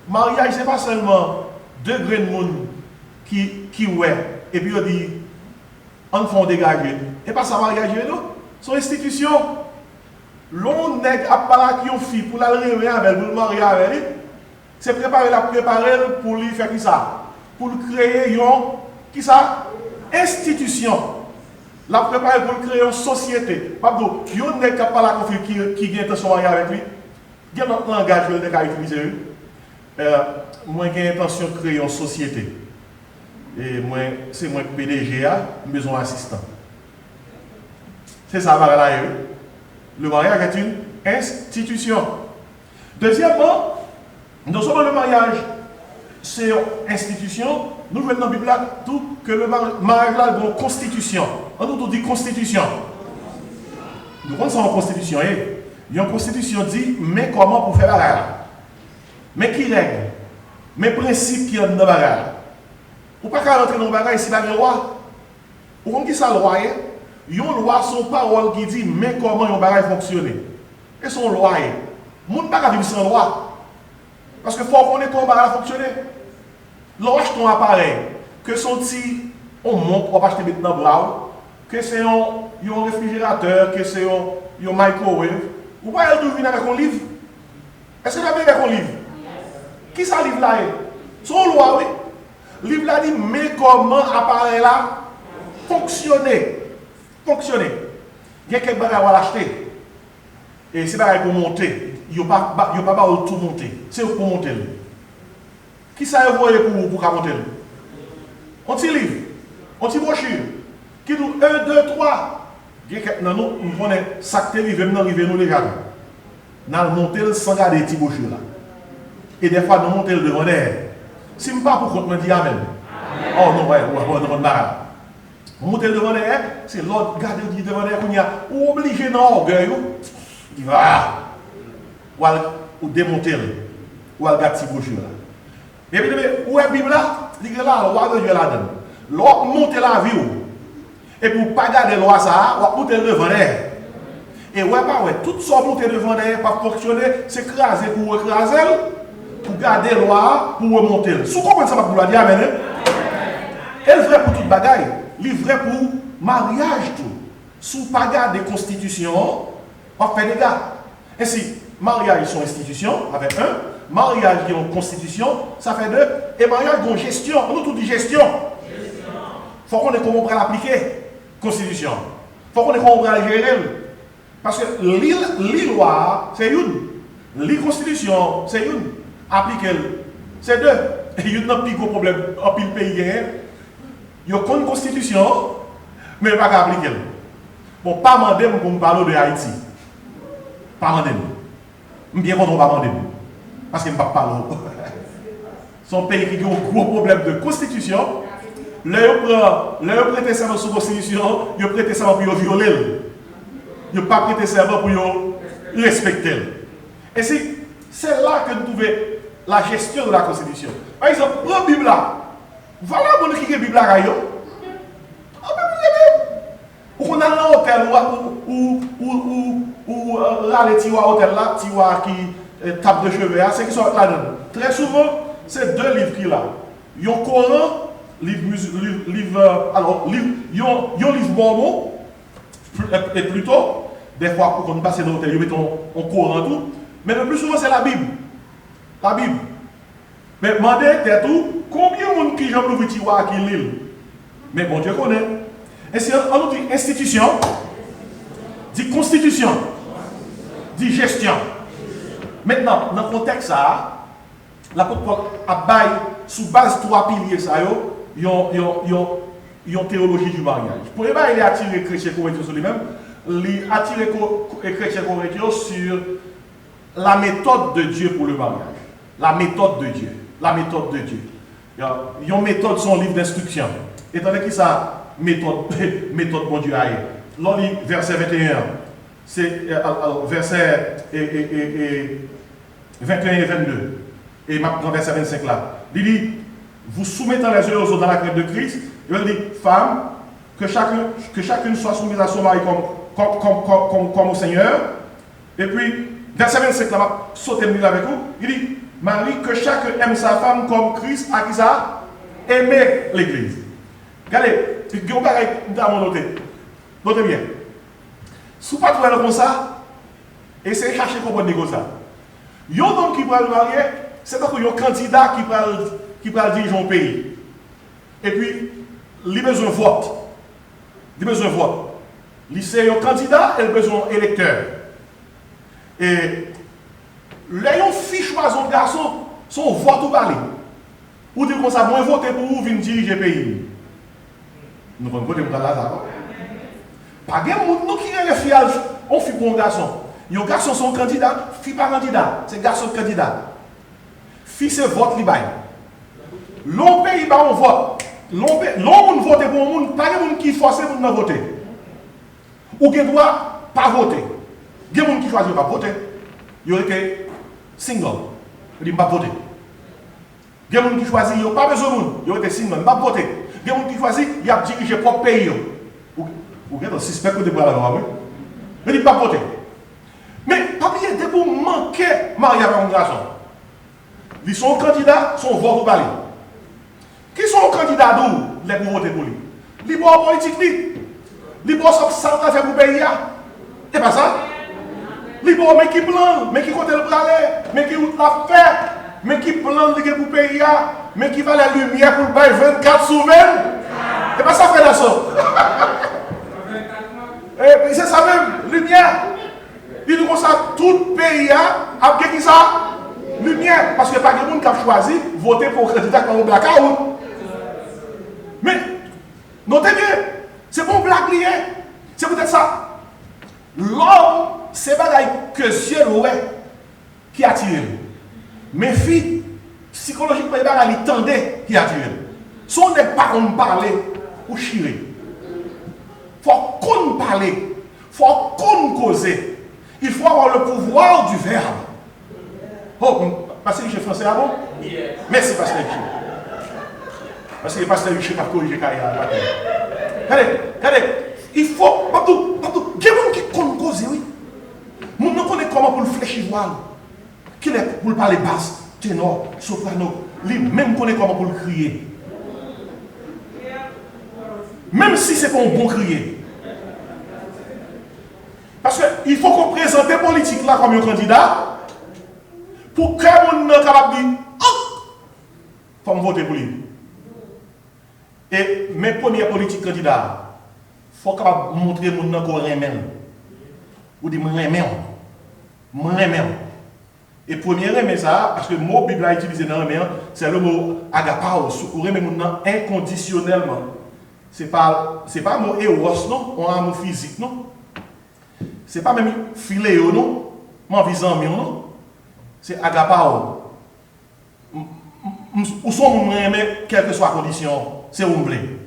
Mariage, ce n'est pas seulement 2 grains de monde qui ouais, et puis on dit, on fait dégager. Et pas ça mariage, non? Son institution. L'on n'est pas qui ont fille pour la réveiller avec, pour le marier avec, c'est préparer pour lui faire qui ça? Pour créer une institution. La préparer pour créer une société. Pardon, l'on n'est pas qui vient de se marier avec lui. Il y a notre langage que je vais utiliser. Moi, j'ai l'intention de créer une société. Et moi, c'est moi PDG, besoin d'assistant. C'est ça, là. Le mariage est une institution. Deuxièmement, non seulement le mariage, c'est une institution, nous voyons dans la Bible tout que le mariage là est une constitution. On nous dit constitution. Nous connaissons une constitution. Il y a une constitution dit, mais comment pour faire la mariage? Mais qui règle? Mais principe qui est dans le mariage? Ou pas qu'à rentrer dans le mariage si il y a un roi? Ou comme qui ça le roi? Il y a une loi, son parole qui dit, mais comment un bagage fonctionne. Et son loi, il ne peut pas vivre sans loi. Parce qu'il faut qu'on ait comment bagage fonctionner. L'on achète un appareil, que son petit, on monte, on va acheter maintenant bras, que c'est un réfrigérateur, que c'est un microwave. Ou pas elle venir avec un livre? Est-ce que vous avez avec un livre? Qui ça livre là? Son loi, oui. Le livre là dit, mais comment l'appareil là fonctionner? Il y a quelques bagages à l'acheter. Et c'est pas pour monter. Il n'y a pas tout monter. C'est pour monter. Qui ça vous voyez pour monter? On petit livre, on petit brochure. Qui nous 1, 2, 3. Nous prenons sac de livre, nous arrivons les gars. Nous montons sans garder les petits brochures là. Et des fois, nous montons le devant derrière. Si je ne pas pour compte, je dis Amen. Oh non, ouais, on va Monter devant derrière, c'est l'autre garder devant derrière qu'on y a obligé dans l'orgueil. Il va ou démonter ou al gâter brochure là. Et puis où est Bible là? Il dit là, on va Dieu là-dedans. L'autre monter la vie et pour pas garder loi ça, on va monter devant derrière. Et ouais pas ouais, tout ça monter devant derrière pas fonctionner, c'est craser pour écraser pour garder loi pour remonter. Sous comprenez ça pour la dire amen. Elle vrai pour toute bagaille. Livré pour mariage tout. Sous pas garder constitution, on fait des gars. Ainsi, mariage sont institution avec un, mariage qui ont constitution, ça fait deux, et mariage qui ont gestion. On nous tout dit gestion. Il faut qu'on ait comment on va l'appliquer. Constitution. Il faut qu'on ait comment on va la gérer. Parce que les lois, c'est une. Les constitutions, c'est une. Appliquer, c'est deux. Et il y a un plus gros problème en pile pays. Il y a une constitution, mais il n'y a pas appliquer. Bon, pas demander pour me parler de Haïti. Pas demander. Je suis bien content de ne pas demander. Parce qu'il ne peut pas parler. C'est un pays qui a un gros problème de constitution. Là, il prête serment sur la constitution, il prête serment pour violer. Il n'a pas prêté serment pour respecter. Et c'est là que nous trouvons la gestion de la constitution. Par exemple, la Bible là. Voilà mon qui est la Bible là. Ou on a un hôtel ou là les tiroirs hôtel là, tiroirs qui tape de cheveux, c'est qui sont là-dedans. Très souvent, c'est deux livres qui là. Il y a un Coran, livre mormon, et plutôt, des fois pour qu'on passe dans l'hôtel, ils mettent un Coran tout. Mais le plus souvent, c'est la Bible. La Bible. Mais demandez, tout, combien de monde qui j'aime le tiroir qui lit? Mais bon Dieu connaît. Et si on nous dit institution, dit constitution, dit gestion. Maintenant, dans le contexte, l'apôtre Paul a baillé sous base de trois piliers, ils ont théologie du mariage. Pour il a attiré les chrétiens corinthiens sur lui-même, il a attiré les chrétiens corinthiens sur la méthode de Dieu pour le mariage. La méthode de Dieu. La méthode de Dieu. Il y a une méthode, son livre d'instruction. Étant donné que ça, méthode bon Dieu aille. L'on lit verset 21, c'est verset 21 et 22. Et maintenant verset 25 là. Il dit, vous soumettez les uns aux autres dans la crainte de Christ. Il dit, femme, que chacune soit soumise à son mari comme au Seigneur. Et puis, verset 25 là, sautez le avec vous. Il dit, Marie, que chacun aime sa femme comme Christ a qui ça aimer l'Église. Regardez, il y a un bagage dans mon noté. Notez bien. Si vous ne pouvez pas comme ça, essayez de chercher comment négocier. Il y a un homme qui va le marier, c'est parce qu'il y a un candidat qui va diriger un pays. Et puis, il a besoin de vote. Il a besoin de vote. Il a un candidat et il a besoin d'électeur. Et les filles choisissent un garçon, son vote ou parler. Ou dire comme ça, moi voter pour vous venir diriger le pays. Nous allons voter pour là. Pas de monde qui est les filles, on fait pour un garçon. Les garçons sont candidats, filles pas candidats, c'est garçon candidat. Filles c'est vote libre. L'on pays on vote. L'on vote pour un monde, pas de monde qui force pour nous voter. Ou qui doit pas voter. Il y a des gens qui choisissent pas voter. Il y a été single. Il dit pas voter. Il y a des gens qui choisissent, il n'y a pas besoin de monde. Il y a été single, pas voter. Il y a des gens qui choisissent, il y a dirigé propre pays. Ou il y a un suspect que de boire la loi. Il dit pas voter. Mais pas oublier, dès que vous manquez mariage avec un garçon, ils sont candidats, sont vote ou balai. Qui sont candidats d'où les pour voter pour lui? Les pour politique, les pour ça faire pour le pays. C'est pas ça? Les pour mais qui plan, mais qui compte le bralet, mais qui route la fait, mais qui plan pour le pays, mais qui va la lumière pour le bail 24 sur 20. C'est pas ça, frère Nassau. C'est ça même, lumière. Il nous constate tout le pays a qui ça? Lumière. Parce que pas de monde qui a choisi voter pour le candidat comme blackout. Mais, notez bien, c'est bon black lié. C'est peut-être ça. L'homme, c'est pas que Dieu l'ouest qui attire. Mais filles, psychologiquement, il tendait qui attire. Si on n'est pas on parler ou chier. faut qu'on parle, faut qu'on cause. Il faut avoir le pouvoir du verbe. Oh, pasteur Richard français, ah bon? Merci, pasteur Richard. Parce que le pasteur Richard a corrigé Kaya. Regardez, il faut, il y a des gens qui connaissent cause, oui. Nous ne connaissons comment pour le fléchir voile. Qui est pour parler basse, ténor, soprano. Lui même connaît comment pour le crier. Même si ce n'est pas un bon crier. Parce qu'il faut qu'on présente les politiques là comme un candidat pour que les gens soient capables de dire oh, il faut voter pour lui. Et mes premiers politiques candidats, il faut capable montrer les gens qu'on remet. Ou dire remet. Et premier remet ça, parce que le mot Bible a utilisé dans remet, c'est le mot agapao, secourir les gens inconditionnellement. Ce n'est pas un mot eros, non, on a un mot physique, non. Ce n'est pas même filéo, non, mon visant, non. C'est agapao. Ou sont remet, quelle que soit la condition, c'est oublié.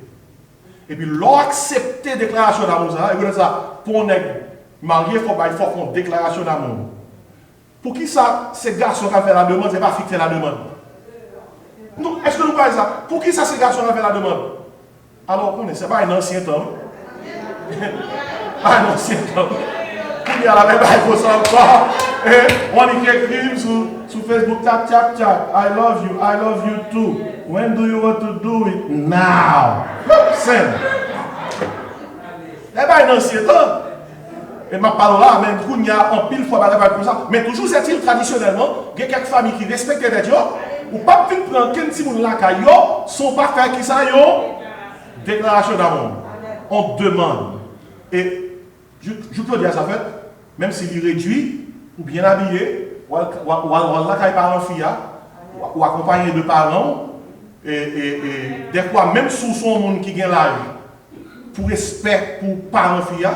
Et puis, l'on accepte la déclaration d'amour, et vous ça, pour on est marié, il faut qu'on ait une déclaration d'amour. Pour qui ça, ces garçons qui ont fait la demande, ce n'est pas fixer la demande. Est-ce que nous parlons ça? Pour qui ça, ces garçons qui ont fait la demande? Alors, ce n'est pas un ancien temps. Pas un ancien temps. Il y a la même chose encore. On écrit sur Facebook, tap. I love you too. When do you want to do it? Now. Send. Eh bien, un ancien temps. Et ma parole là, même il y a un pile fois comme ça. Mais toujours c'est-il traditionnellement, il y a quelques familles qui respectent les gens, ou pas prendre quelqu'un qui là, sont pas faire qui ça, déclaration d'amour. On demande. Et je peux dire ça fait, même s'il est réduit, ou bien habillé, ou là, quand il parle en fille, ou accompagné de parents, et des fois, même sous son monde qui gagne l'âge, pour respect pour parents fille,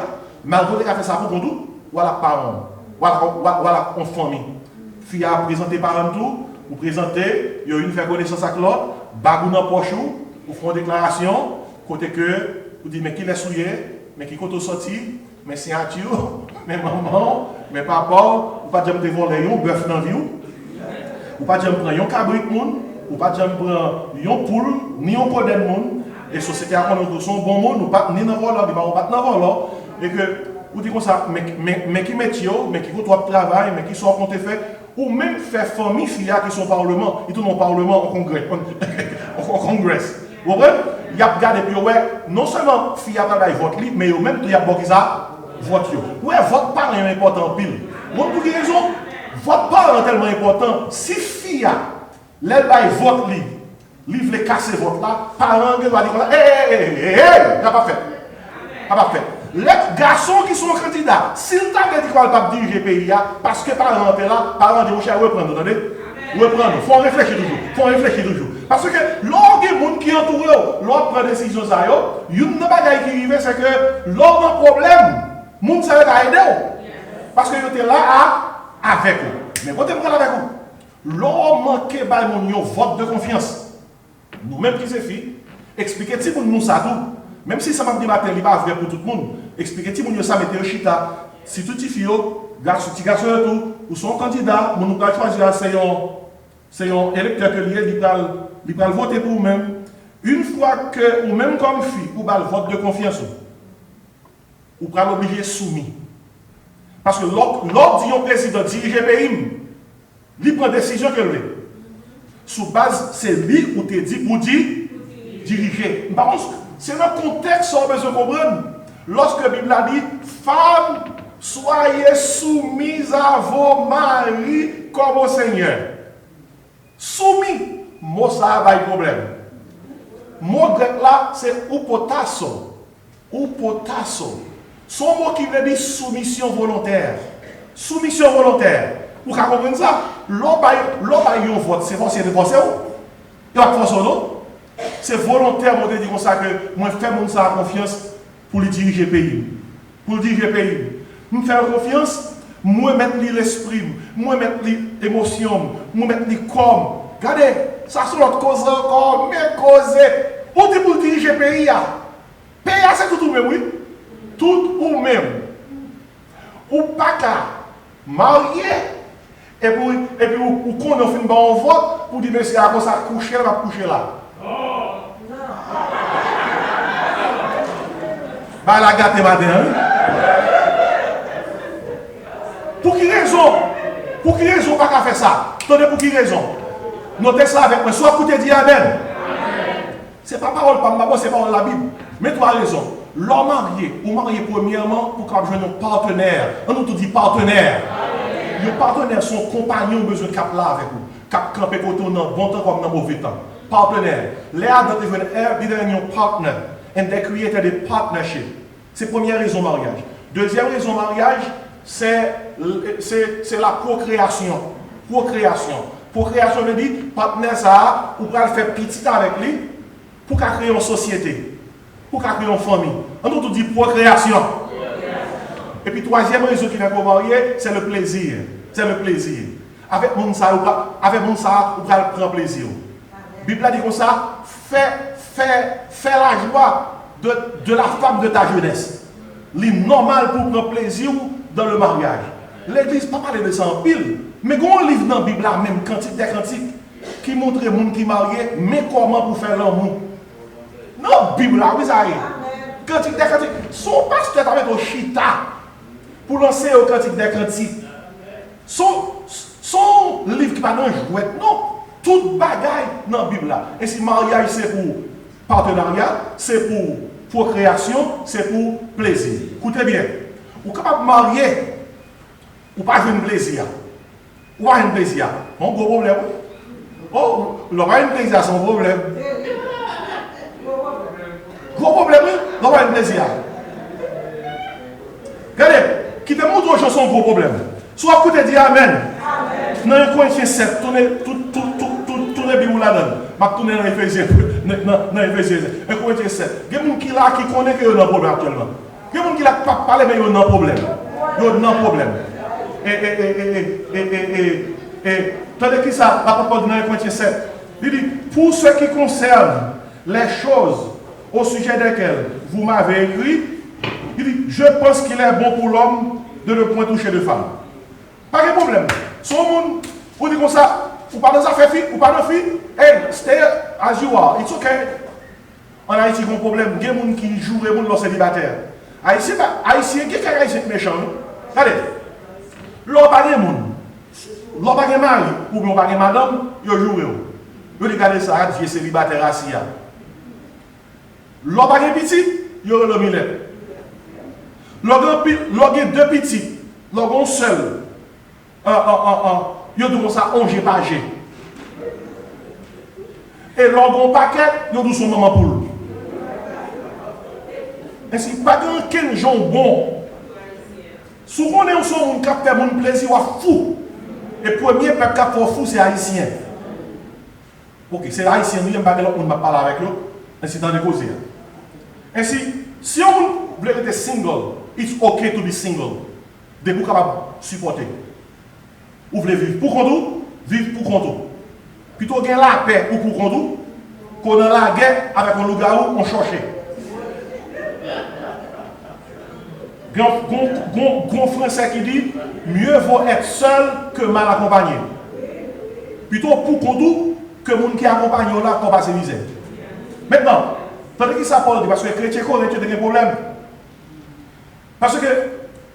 malgré qu'il a fait ça pour nous, voilà parents, voilà en famille. Fille a présenté parents tout, vous présentez, il y a une fait connaissance avec l'autre, bagou dans poche, vous faites une déclaration, côté que vous dites mais qui l'a souillé, mais qui compte sorti, mais c'est un tio, mais maman, mais papa, ou pas jamais voler un bœuf dans la vie, ou pas jamais prendre un cabrit moun, ou pas jamais prendre un poule, ni un pot de monde, et la société a connu son bon monde, ou pas ni dans volant, ni pas dans volant. Et que, vous dites comme ça, mais qui met mais qui font trop de travail, mais qui sont en compte fait, ou même faire famille fille qui sont au Parlement, ils sont au Parlement, au Congrès. Au Congrès. Vous comprenez? Il y a regardé, puis ouais, non seulement fille a travaillé vote libre, mais même il y a beaucoup ça, vote. Ouais, vote parle est important pile. Vous pour quelle raison? Vote parle est tellement important. Si fille a, l'aide vote libre, livre les casser vote là, parents qui va dire, n'a pas fait. N'a pas fait. Les garçons qui sont candidats, s'ils t'avaient dit qu'on ne va pas diriger le pays, parce que parents étaient là, parents disent, reprendre, vous entendez? Reprendre, il faut réfléchir toujours. Parce que l'on des gens qui entourent, l'on prend des décisions, il y a une bagaille qui arrive, c'est que l'on a un problème, les gens savent aider. Parce que vous êtes là avec eux. Mais quand vous êtes avec eux, l'on manque un vote de confiance. Nous-mêmes qui sommes filles, expliquez si vous nous ça tout. Même si ça m'a dit que ce n'est pas vrai pour tout le monde, expliquez si vous ça mettez au chita. Si tout est filles, petit garçon et tout, ou son candidat, vous nous choisir, c'est un électeur que il va voter pour vous-même. Une fois que, ou même comme fille, vous avez le vote de confiance, vous pouvez l'obliger soumis. Parce que l'ordre du président dirige le pays, il prend décision que lui. Sous base, c'est lui ou te dit pour diriger. Par contre, c'est dans le contexte qu'on besoin de comprendre. Lorsque la Bible a dit, femmes, soyez soumises à vos maris comme au Seigneur. Soumis, mot ça va y problème. Mot grec là, c'est upotasso. Upotasso. Son mot qui veut dire soumission volontaire. Soumission volontaire. Vous comprenez ça? L'on va y vote, c'est forcé de forcer. Il n'y a pas de force, non? C'est volontaire, moi, de dire comme ça que moi, je fais mon ça confiance pour le diriger le pays. Pour le diriger le pays. Je fais confiance, moi, mettre l'esprit, moi, mettre l'émotion, moi, mettre le corps. Regardez, ça, c'est notre cause encore, mais cause. Où est pour diriger le pays? Le pays, c'est tout le même, oui. tout ou même, ou pas qu'à marier, et puis ou qu'on a fait un vote pour dire, monsieur, à ça coucher là, va coucher là. Bah, la gâte matin. Pour qui raison? Pour qui raison pas qu'à faire ça? Attendez, pour qui raison? Notez ça avec moi. Soit écoutez, dit Amen. Ce n'est pas parole par ma voix, c'est parole de la Bible. Mais tu as raison. L'homme marié, ou marié premièrement, pour qu'on joue un partenaire. On nous dit partenaire. Les partenaires sont compagnons, besoin de cap là avec vous. Cap camper côté dans bon temps comme dans mauvais temps. Partenaire. Les adultes deviennent un partner. And they created a partnership. C'est la première raison mariage. Deuxième raison mariage, c'est la procréation. Procréation veut dire, partenaire ça, ou pour faire petit avec lui, pour créer une société, pour créer une famille. On nous dit procréation. Et puis troisième raison qui vient pour marier, c'est le plaisir. C'est le plaisir. Avec mon ça, vous prendre plaisir. La Bible dit comme ça, fais la joie de la femme de ta jeunesse. C'est normal pour prendre plaisir dans le mariage. L'église pas parler de ça en pile, mais quand on livre dans la Bible, même cantique des cantiques, qui montre les gens qui mariés, mais comment pour faire l'amour. Non, la Bible là, oui, ça y est. Cantique des cantiques. Son pasteur avec au chita pour lancer au cantique des cantiques. Son livre qui va dans jouet, non. Toute bagaille dans la Bible là. Et si mariage c'est pour partenariat, c'est pour procréation, c'est pour plaisir. Écoutez bien. Vous êtes capable de marier, ou pas avoir un plaisir. Ou pas un plaisir. Un gros problème. Oh, le pas un plaisir, c'est un problème. Gros problème, non pas un plaisir. Regardez, qui te montre aux gens son gros problème. Soit écoutez, dit Amen. Dans un Corinthiens 7, tournez la Bible là-dedans. Je vais tourner dans Éphésiens. Un Corinthiens 7. Il y a des gens qui connaissent qu'il y a un problème actuellement. Il y a des gens qui ne parlent pas, mais il y a un problème. Il y a un problème. Tandis que ça, la parole dans Corinthiens 7, il dit, pour ce qui concerne les choses au sujet desquelles vous m'avez écrit, il dit, je pense qu'il est bon pour l'homme de ne point toucher de femme. Pas de problème. Son monde, vous dites comme ça, ou pas dans affaires filles, ou pas dans filles, hey, stay as you are, it's okay. En Haïti, il y a un problème, il y a des gens qui jouent les gens célibataires. Haïtien, il y a des Haïtiens méchants. Regardez, l'on pas de monde, l'on pas de mari, ou bien pas de madame, ils jouent. Ils regardent ça, ils sont célibataires assis. L'on pas de petit, ils ont le millet. L'on a deux petits, l'on a seul. Ils ont ça, on pas G. Et l'on a paquet, ils ont son maman poule. Ainsi, pas qu'un jambon. Souvent, on est un son qui fait mon plaisir fou. Et le premier peuple qui fait fou, c'est haïtien. Ok, c'est haïtien, nous n'avons pas de l'autre, on va parler avec eux. Ainsi, dans les causes. Ainsi, si on veut être single, it's okay to be single. De vous capable de supporter. Vous voulez vivre pour compte, vivre pour compte. Plutôt gagner la paix ou pour compte, qu'on a la guerre avec un loup-garou, on cherche. Grand français qui dit mieux vaut être seul que mal accompagné. Plutôt pour compte que les gens qui accompagnent là pour passer misère. Maintenant, tandis que ça parle, parce que les chrétiens connaissent des problèmes. Parce que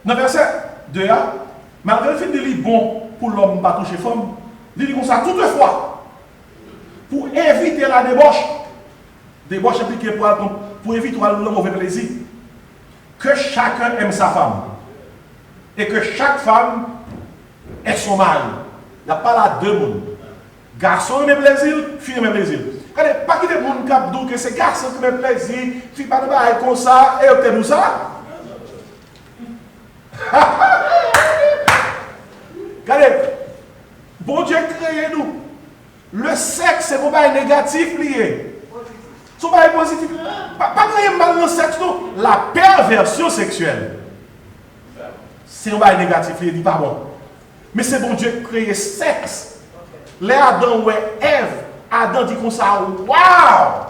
dans le verset 2, malgré le fait de dire bon pour l'homme ne pas toucher femme, il dit comme ça toutefois, pour éviter la débauche impliquée pour éviter le mauvais plaisir, que chacun aime sa femme et que chaque femme ait son mari. Il n'y a pas là deux mondes. Garçon aime plaisir, fille aime plaisir. Regardez, pas qu'il y ait des gens qui disent que c'est garçon qui aime plaisir, fille pas de bail comme ça, et vous êtes ça. Regardez, bon Dieu créé nous. Le sexe, c'est un bail négatif lié. C'est un bail positif. Pas de mal dans le sexe, non. La perversion sexuelle, c'est un bail négatif lié, dit pas bon. Mais c'est bon Dieu créé sexe. Les Adam ou Ève, Adam dit comme ça, waouh!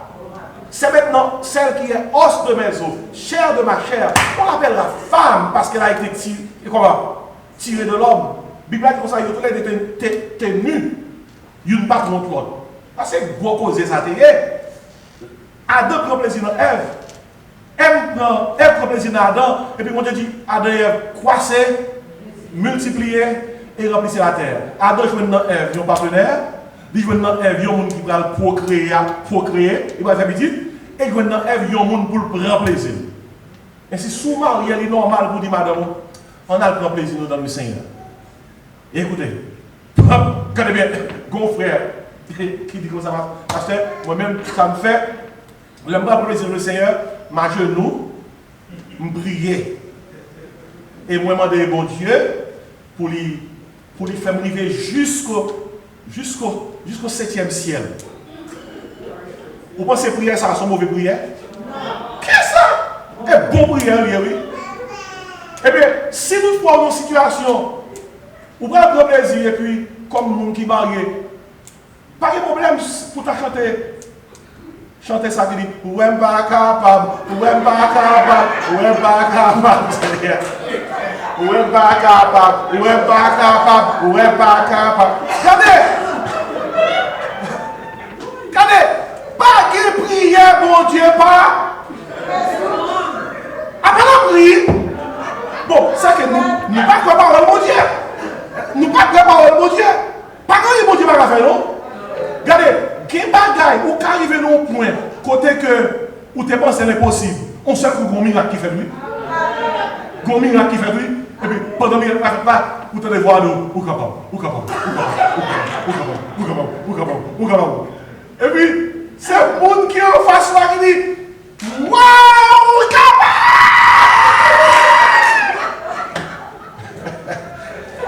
C'est maintenant celle qui est os de mes os, chair de ma chair. On l'appellera femme parce qu'elle a été tirée de l'homme. La Bible dit comme ça, il a été tenue. Il n'y a pas contre l'autre. C'est gros cause ça. Adam prend plaisir dans Ève. Ève prend plaisir dans Adam. Et puis on te dit, Adam et Ève croissaient, multipliaient et remplissaient la terre. Adam joue dans Ève, ils ont partenaire. Il joue dans Ève, ils ont un monde qui va procréer, il va faire petit. Et il joue dans Ève, ils ont un monde pour prendre plaisir. Et si sous marié, il est normal pour dire, madame, on a le grand plaisir dans le Seigneur. Et écoutez, regardez bien, mon frère qui dit comme ça, pasteur, moi-même, ça me fait, j'aime pas pour plaisir le Seigneur, ma genou, me prier. Et moi, je demande bon Dieu pour lui faire arriver jusqu'au 7e ciel. Vous pensez que prière, ça a son mauvais prière? Qu'est-ce que ça? Et bon prière, oui. Eh bien, si nous prenons une situation, vous prenez un plaisir, et puis, comme nous qui mariés, pas de problème pour chanter ça qui dit, ou est pas capable, ou est pas capable, ou est pas capable, ou est pas capable, ou est pas capable, ou est pas capable. Regardez, pas de prière, mon Dieu, pas. Après la prière, bon, c'est que nous ne pas parole, mon Dieu. Nous pas parole, mon Dieu. Pas quand mon Dieu va faire, non? Regardez, quel bagaille ou qu'arriver à un point, côté que, où tu penses l'impossible, on sait que le miracle qui fait lui. Le miracle qui fait lui. Et puis, pendant que le miracle là, vous te voir nous, ou capable. Et puis, c'est le monde qui est en face là qui dit, waouh, capable!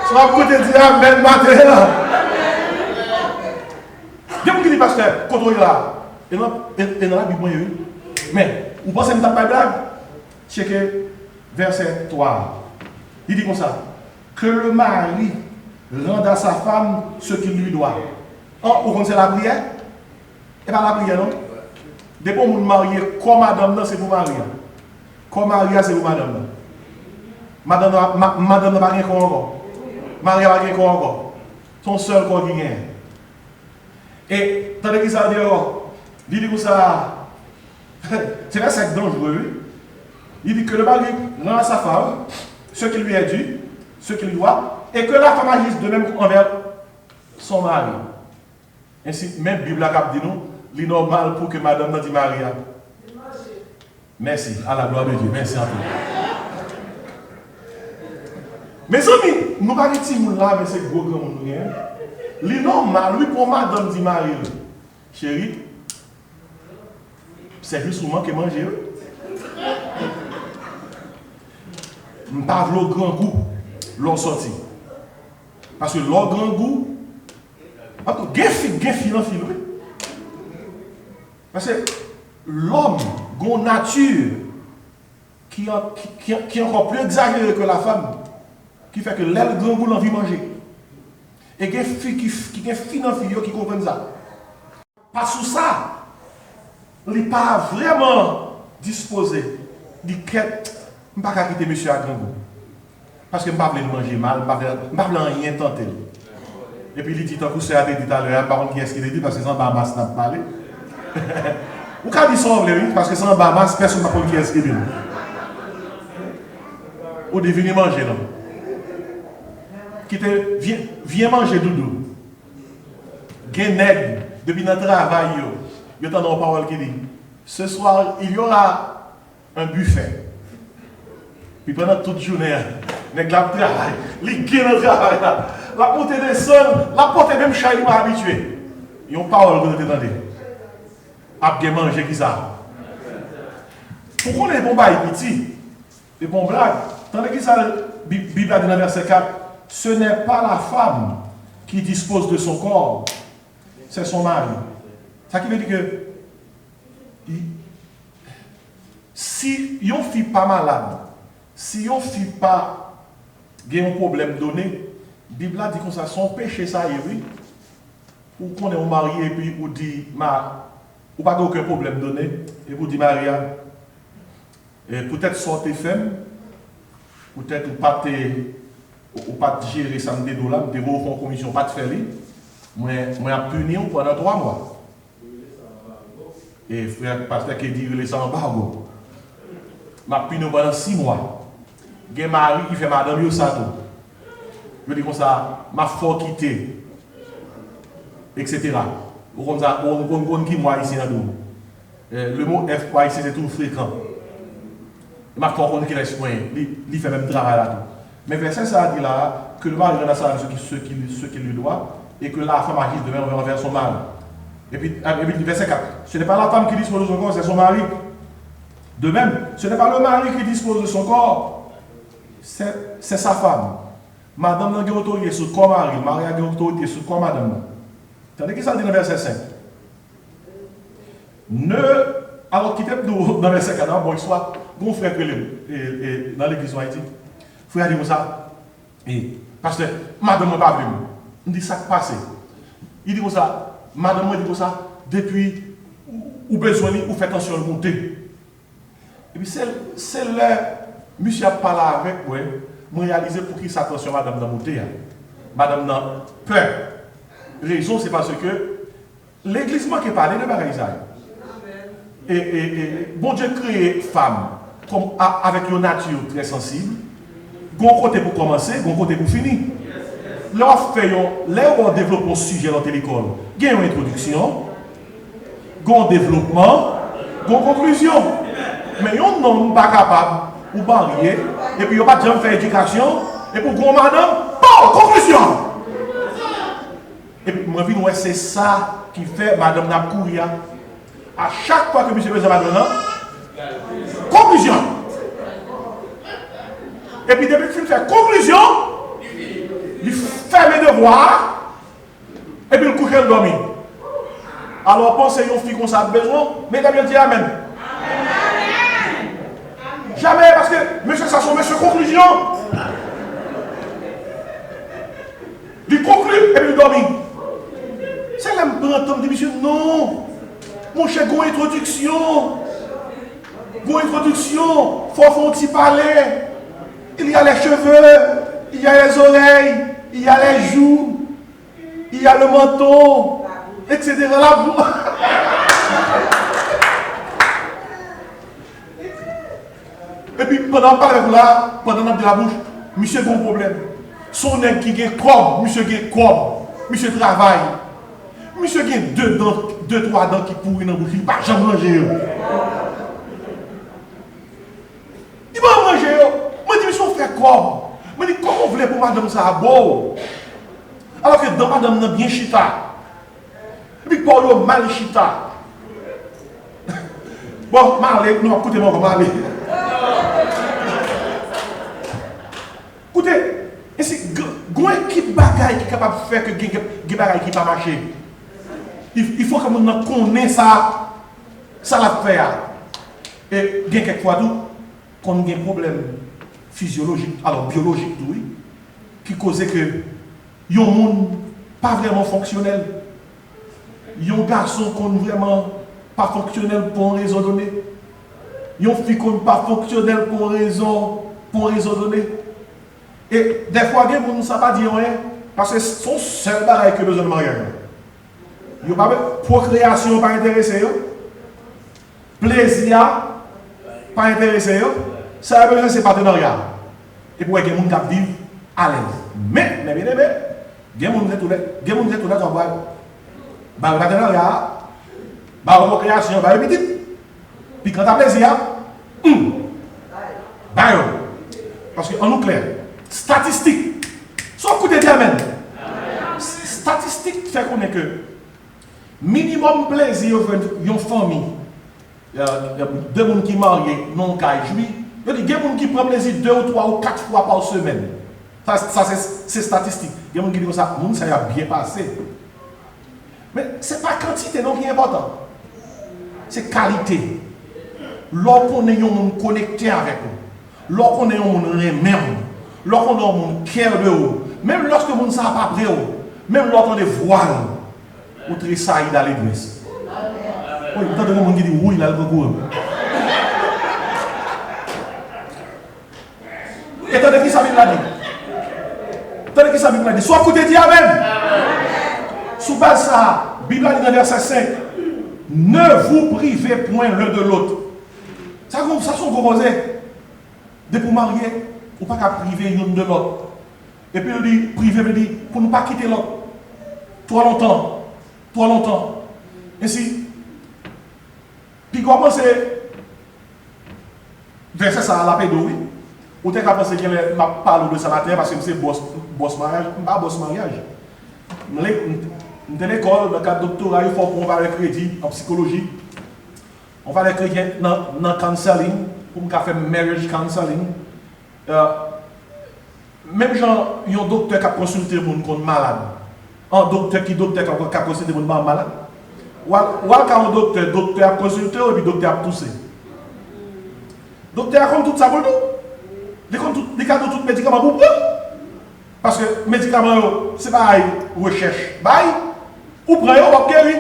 Ça va vous dire amen matin. Bien vous qui dit pasteur, contrôlez là. Et dans la Bible, oui. Mais, vous pensez que je ne pas blague? Checkez verset 3. Il dit comme ça. Que le mari rende à sa femme ce qu'il lui doit. Vous connaissez la prière? Et pas la prière, non? Depuis que vous mariez, comme madame, c'est pour marier. Comme marier, c'est pour madame. Madame n'a pas rien encore. Marie n'a pas rien encore. Son seul corps qui gagne. Et, tandis qu'il s'est dit, il dit comme ça, c'est là c'est dangereux. Il dit que le mari rend à sa femme ce qui lui est dû, ce qu'il doit, et que la femme agisse de même envers son mari. Ainsi, même la Bible a dit nous, il est normal pour que madame n'a dit Marie. Merci, à la gloire de Dieu. Merci à vous. Mes amis, nous ne parlons pas de là, mais c'est gros grand monde. Il est normal, lui, pour madame dit Marie. Chérie, c'est juste souvent que manger. Je ne parle pas de grand goût, l'on sorti. Parce que l'on grand goût, il y a un fil. Parce que l'homme a une nature qui est encore plus exagérée que la femme, qui fait que l'aile grand goût l'envie de manger. Et il y a des filles qui comprennent ça. Parce que ça, il n'est pas vraiment disposé. Il dit que je ne peux pas quitter monsieur à grand goût. Parce que je ne peux pas manger mal, je ne peux pas rien tenter. Et puis il dit, tant que c'est à dit tout à l'heure, par contre, qui est-ce qu'il a dit, parce que sans Bahamas n'a pas parlé. Ou quand il sort, parce que sans Bahamas, personne n'a pas qui est-ce qu'il dit. Ou de venir manger, non? Viens manger, doudou. Genègue, depuis notre travail, il y a une parole qui dit, ce soir, il y aura un buffet. Puis pendant toute journée, nèg la travail, li gen dans travail là. La porte descend, la porte même chaille pas habitué. Il y a une parole que vous entendez. A bien manger qui ça. Pourquoi les bons bails petit, les bons blagues, tandis que ça Bible a dit dans verset 4, ce n'est pas la femme qui dispose de son corps, c'est son mari. Ça qui veut dire que si une fille pas malade, si une fille pas a un problème donné, la Bible dit que ça, son péché ça y est, oui. Ou qu'on est marié et puis ou dit ou pas aucun problème donné, et vous dites Maria, peut-être sortez femme, peut-être ou pas gérer ça de dollars, de vos commission pas de faire moi a puni pendant 3 mois. Et frère pasteur qui dit les sans embargo. M'a puni pendant 6 mois. Gen mari qui fait madame yo ça tout. Je dis comme ça, m'a fort quitter etc. Ou comme ça, on qui moi ici dans le mot F quoi ici c'est tout fréquent. M'a fort qu'on qui laisse point, il fait même travail là tout. Mais verset ça dit là que le mari rend ça ce qu'il lui doit et que la femme agisse de même envers son mari. Et puis verset 4, ce n'est pas la femme qui dispose de son corps, c'est son mari. De même, ce n'est pas le mari qui dispose de son corps, c'est sa femme. Madame n'a pas autorité sur le corps mari, mari a autorité sur le corps madame. Tandis que ça dit dans verset 5. Alors qu'il était dans verset 4, bon histoire, mon frère dans l'église en Haïti, frère dit comme ça, parce que madame n'a pas vu. Il dit ça qui passe. Il dit comme ça, madame dit comme ça, depuis ou besoin ou fait attention à monter. Et puis c'est là, monsieur a parlé avec moi, je réalisé pour qui s'attention madame dans monter. Madame n'a peur. Raison c'est parce que l'église manque parler de bagaille ça. Et bon Dieu crée femme comme avec une nature très sensible. Gon côté pour commencer, gon côté pour finir. Là on développe un sujet dans l'école. Il y a une introduction, un développement, une conclusion. Mais on n'est pas capable ou barrier, et puis on pas de faire éducation, et pour grand madame, bon, conclusion. Et puis moi c'est ça qui fait madame n'a courir. À chaque fois que monsieur besoin madame, conclusion. Et puis depuis qu'il fait conclusion, il fait mes devoirs, et puis il couche et dormit. Alors pensez une fille qu'on a besoin, mesdames et dit amen. Jamais, parce que monsieur Sasson, monsieur conclusion. Il conclut et puis il dormit. C'est là que dit monsieur, non. Mon cher, une introduction. Une introduction. Il faut faire un petit palais. Il y a les cheveux, il y a les oreilles, il y a les joues, il y a le menton, etc. La bouche. Et puis pendant parler là, pendant de la bouche, monsieur a un problème. Son nez qui est comme, monsieur qui est comme, monsieur travaille. Monsieur qui a 2 dents, 2-3 dents qui pourrissent dans la bouche, il ne va jamais manger. Il va manger. Moi je dis, monsieur, on fait quoi? Moi je dis, comment vous voulez pour madame ça beau? Alors que dans madame, on a bien chita. Et puis pour eux, mal chita. Bon, mal, non, écoutez-moi, comment aller? Écoutez, c'est une équipe bagaille qui est capable de faire que des bagailles qui ne pas marcher. Il faut que nous connaissions ça. Ça l'a fait. Et il y a quelquefois qu'on a un problème physiologique, alors biologique, oui, qui cause que yon monde pas vraiment fonctionnel. Yon garçon qu'on vraiment pas fonctionnel pour une raison donnée. Yon fille qu'on pas fonctionnel pour une raison donnée. Et des fois, les gens ne savent pas dire rien parce que c'est son seul bagage que besoin de mariage. Yon pas procréation pas intéressé, plaisir pas intéressé, ça veut dire c'est partenariat. Et pour que les gens vivent à l'aise. Mais, bien aimé, il y a des gens qui ont partenariat, procréation, petit. Puis quand tu as plaisir, parce qu'en nous clair, statistique, sans coup de diamètre, statistique fait qu'on est que minimum plaisir dans une famille. Il y a 2 personnes qui sont mariés, non qui jouent. Il y a des gens qui prennent plaisir 2 ou 3 ou 4 fois par semaine. Ça c'est statistique. Il y a des gens qui disent ça, ça a bien passé. Mais ce n'est pas quantité non qui est important. C'est qualité. Lorsqu'on est connecté avec nous, lorsqu'on est remet, lorsqu'on a un cœur de haut, même lorsque on ne sait pas près, même lorsqu'on est voile, on très saillit dans l'église. Oui, vous entendez quelqu'un qui dit oui, il a le concours. Et attendez qui ça vient là dit. Attendez qui ça vient là dit. Soit écoutez, dit Amen. Sous base ça, Bible a dit dans verset 5, ne vous privez point l'un de l'autre. Ça sont composés. De pour marier, ou pas qu'à priver l'un de l'autre. Et puis il dit, priver veut dire, pour ne pas quitter l'autre. Trop longtemps. Ainsi, puis comment c'est verset ça à la pédo, oui. Ou t'es qu'à penser qu'elle m'a parlé de ça matin parce que c'est boss mariage, pas boss mariage. Dans l'école, dans le cadre de doctorat, il faut qu'on va le crédit en psychologie. On va le crédit dans le counseling, pour faire marriage counseling. Même genre, il y a un docteur qui a consulté les gens qui sont malades. Un docteur qui a consulté les gens qui sont malades. Ou un docteur a consulté et puis docteur a toussé. Docteur a comme tout ça pour nous. Les cas de tout médicament pour prendre. Parce que médicaments, c'est pas une recherche. Ou prenez, on va guérir.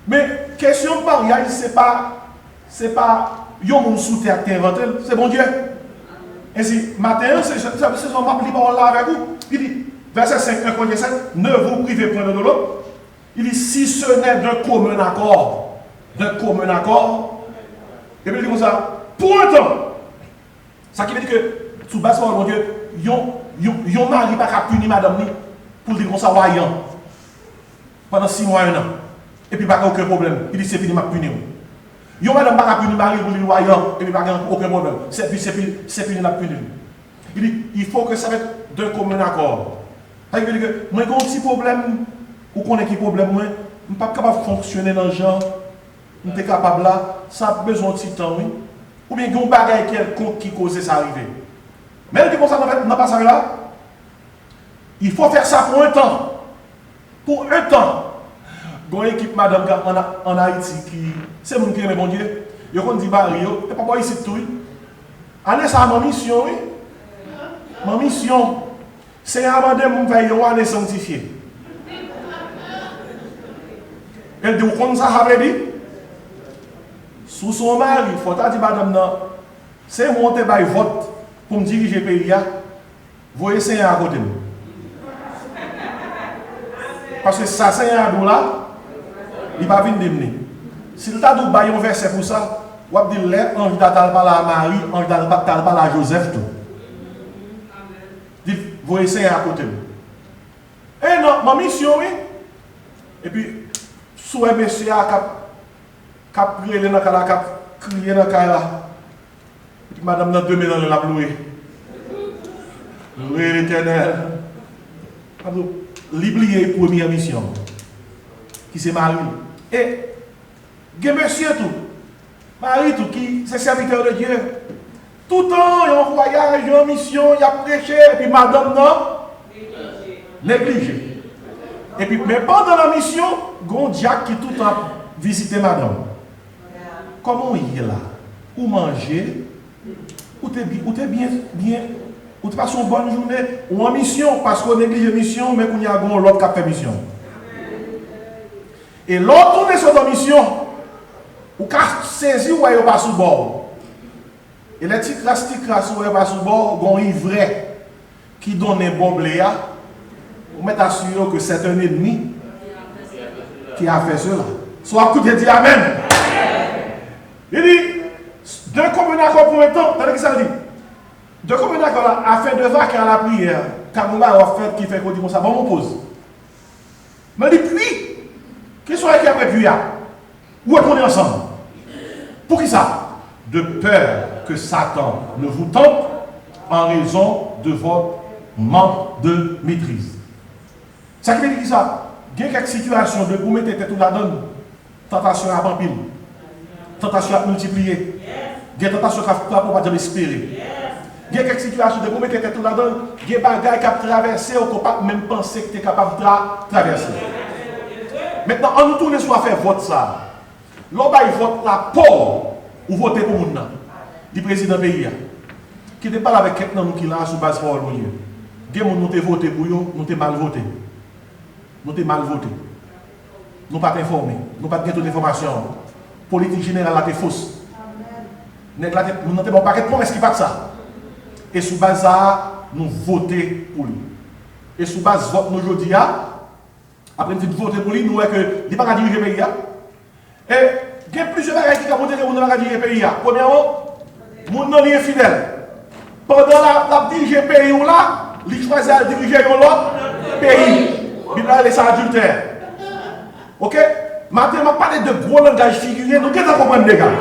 Mais question de mariage, c'est pas un monde sous terre qui invente, c'est bon Dieu. Ainsi, matin, c'est son map libre là avec vous. Il dit, verset 5, 1 Corinthiens 7, ne vous privez point de l'autre. Il dit, si ce n'est d'un commun accord, et puis il dit comme ça, pour un temps. Ça qui veut dire que, sous base de mon Dieu, yon mari pas qu'à punir madame ni pour dire qu'on s'en voyant pendant 6 mois, 1 an. Et puis pas aucun problème. Il dit c'est fini, m'a punir. Yon madame pas qu'à punir mari pour dire voyant et puis pas aucun problème. C'est fini, m'a punir. Il dit il faut que ça va être d'un commun accord. Ça veut dire que moi j'ai un petit problème ou qu'on est qui problème moi, je ne suis pas capable de fonctionner dans le genre, je suis capable là, ça a besoin de petit temps, oui. Ou bien il y a un bagage quelconque qui cause ça arriver. Mais elle dit comme ça dans le passage là, il faut faire ça pour un temps. Pour un temps. Il y a une équipe madame en Haïti qui, c'est mon qui aime bon Dieu. Il y a un dit Mario, et pas ici tout. Année ça ma mission, oui. Ma mission, c'est demander mon veille une année sanctifiée. Elle dit comme ça avait dit. Sous son mari, il faut dire madame non, c'est monter par vote pour me diriger le pays, vous essayez à côté. Parce que ça, c'est un là, il va venir démener. Si le tas de bail un verset pour ça, vous avez dit, on va parler à Marie, on va parler à Joseph. Vous essayez à côté. Et non, ma mission, oui. Et puis, sous un monsieur qui a crié dans la cara. Madame n'a 2 000 ans, elle a pleuré. Loué l'Éternel. L'oublier première mission. Qui c'est Marie. Et, il y a monsieur tout. Marie tout, qui c'est serviteur de Dieu. Tout le temps, il y a un voyage, il y a une mission, il y a prêché, et puis madame non. Négligé. Et puis, mais pendant la mission, il y a un diacre qui tout le temps visite madame. Comment il est là? Ou manger? Ou t'es bien, ou t'es passé une bonne journée, ou en mission, parce qu'on néglige mission, mais qu'on y a l'autre qui a fait mission. Et l'autre, on est sur la mission, ou qu'a saisi ou est pas sous bord. Et les petits classes ou est pas sous bord, on est vrai, qui donne un bon bléa, on met assuré que c'est un ennemi qui a fait cela. Soit écoutez, dit Amen. Il dit, d'un commun accord pour un temps, t'as dit ça dit. D'un commun accord là, afin de vaquer à la prière, car on va faire qui fait qu'on dit comme ça, bon, on pose. Mais il dit, puis, qui soit qui après puis, où est-on ensemble? Pour qui ça? De peur que Satan ne vous tente en raison de votre manque de maîtrise. Ça qui veut dire ça? Il y a quelques situations de vous mettez tout la donne, tentation à pile. Tentation à multiplier. Il y a tentation à pour pas espérer. Il y a quelques situations de vous mettez tout la donne, il y a des bagages qui ont traversé ou qu'on pas même penser que tu es capable de traverser. Maintenant, on nous tourne sur à faire vote ça. L'on va vote la pauvre ou voter pour nous, le président pays. Qui ne parle avec quelqu'un qui là sur base de parole. Nous avons voté pour eux, nous avons mal voté. Nous avons mal voté. nous pas informés, nous pas toute information. Politique générale là est fausse. Nous n'avons pas de promesse qui pas de ça. Et sous base ça, nous voter pour lui. Et sous base vote nous aujourd'hui, après nous voter pour lui, nous voyons que il n'est pas diriger le pays. Et il y a plusieurs choses qui ont montré que nous n'avons pas diriger le pays. Premièrement, nous sommes infidèles. Pendant la diriger le pays, il choisit de diriger l'autre pays. Il a laissé adultère. Ok? Maintenant, je parle de gros langage figuré. Nous devons comprendre les gars.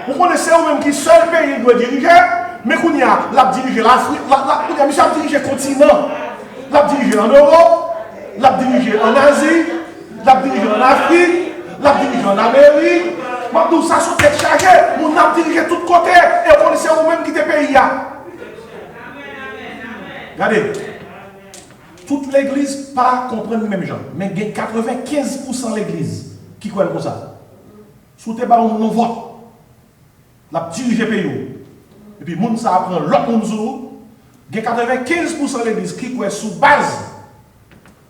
Vous connaissez vous-même qui seul pays doit diriger, mais qu'on y a dirigé l'Afrique, monsieur a dirigé le continent, l'a dirigé en Europe, l'a dirigé en Asie, l'a dirigé en Afrique, l'a dirigé en Amérique. Maintenant, ça sont tête chargée, on a dirigé de tous côtés, et vous connaissez vous-même qui est pays. Regardez, toute l'église pas comprendre les mêmes gens, mais il y a 95% de l'église qui croit comme ça. Sous tes ballons, nous vote. La dirige pays. Et puis, moun ça apprend l'autre moun sous. Il y a 95% de l'église qui croit sous base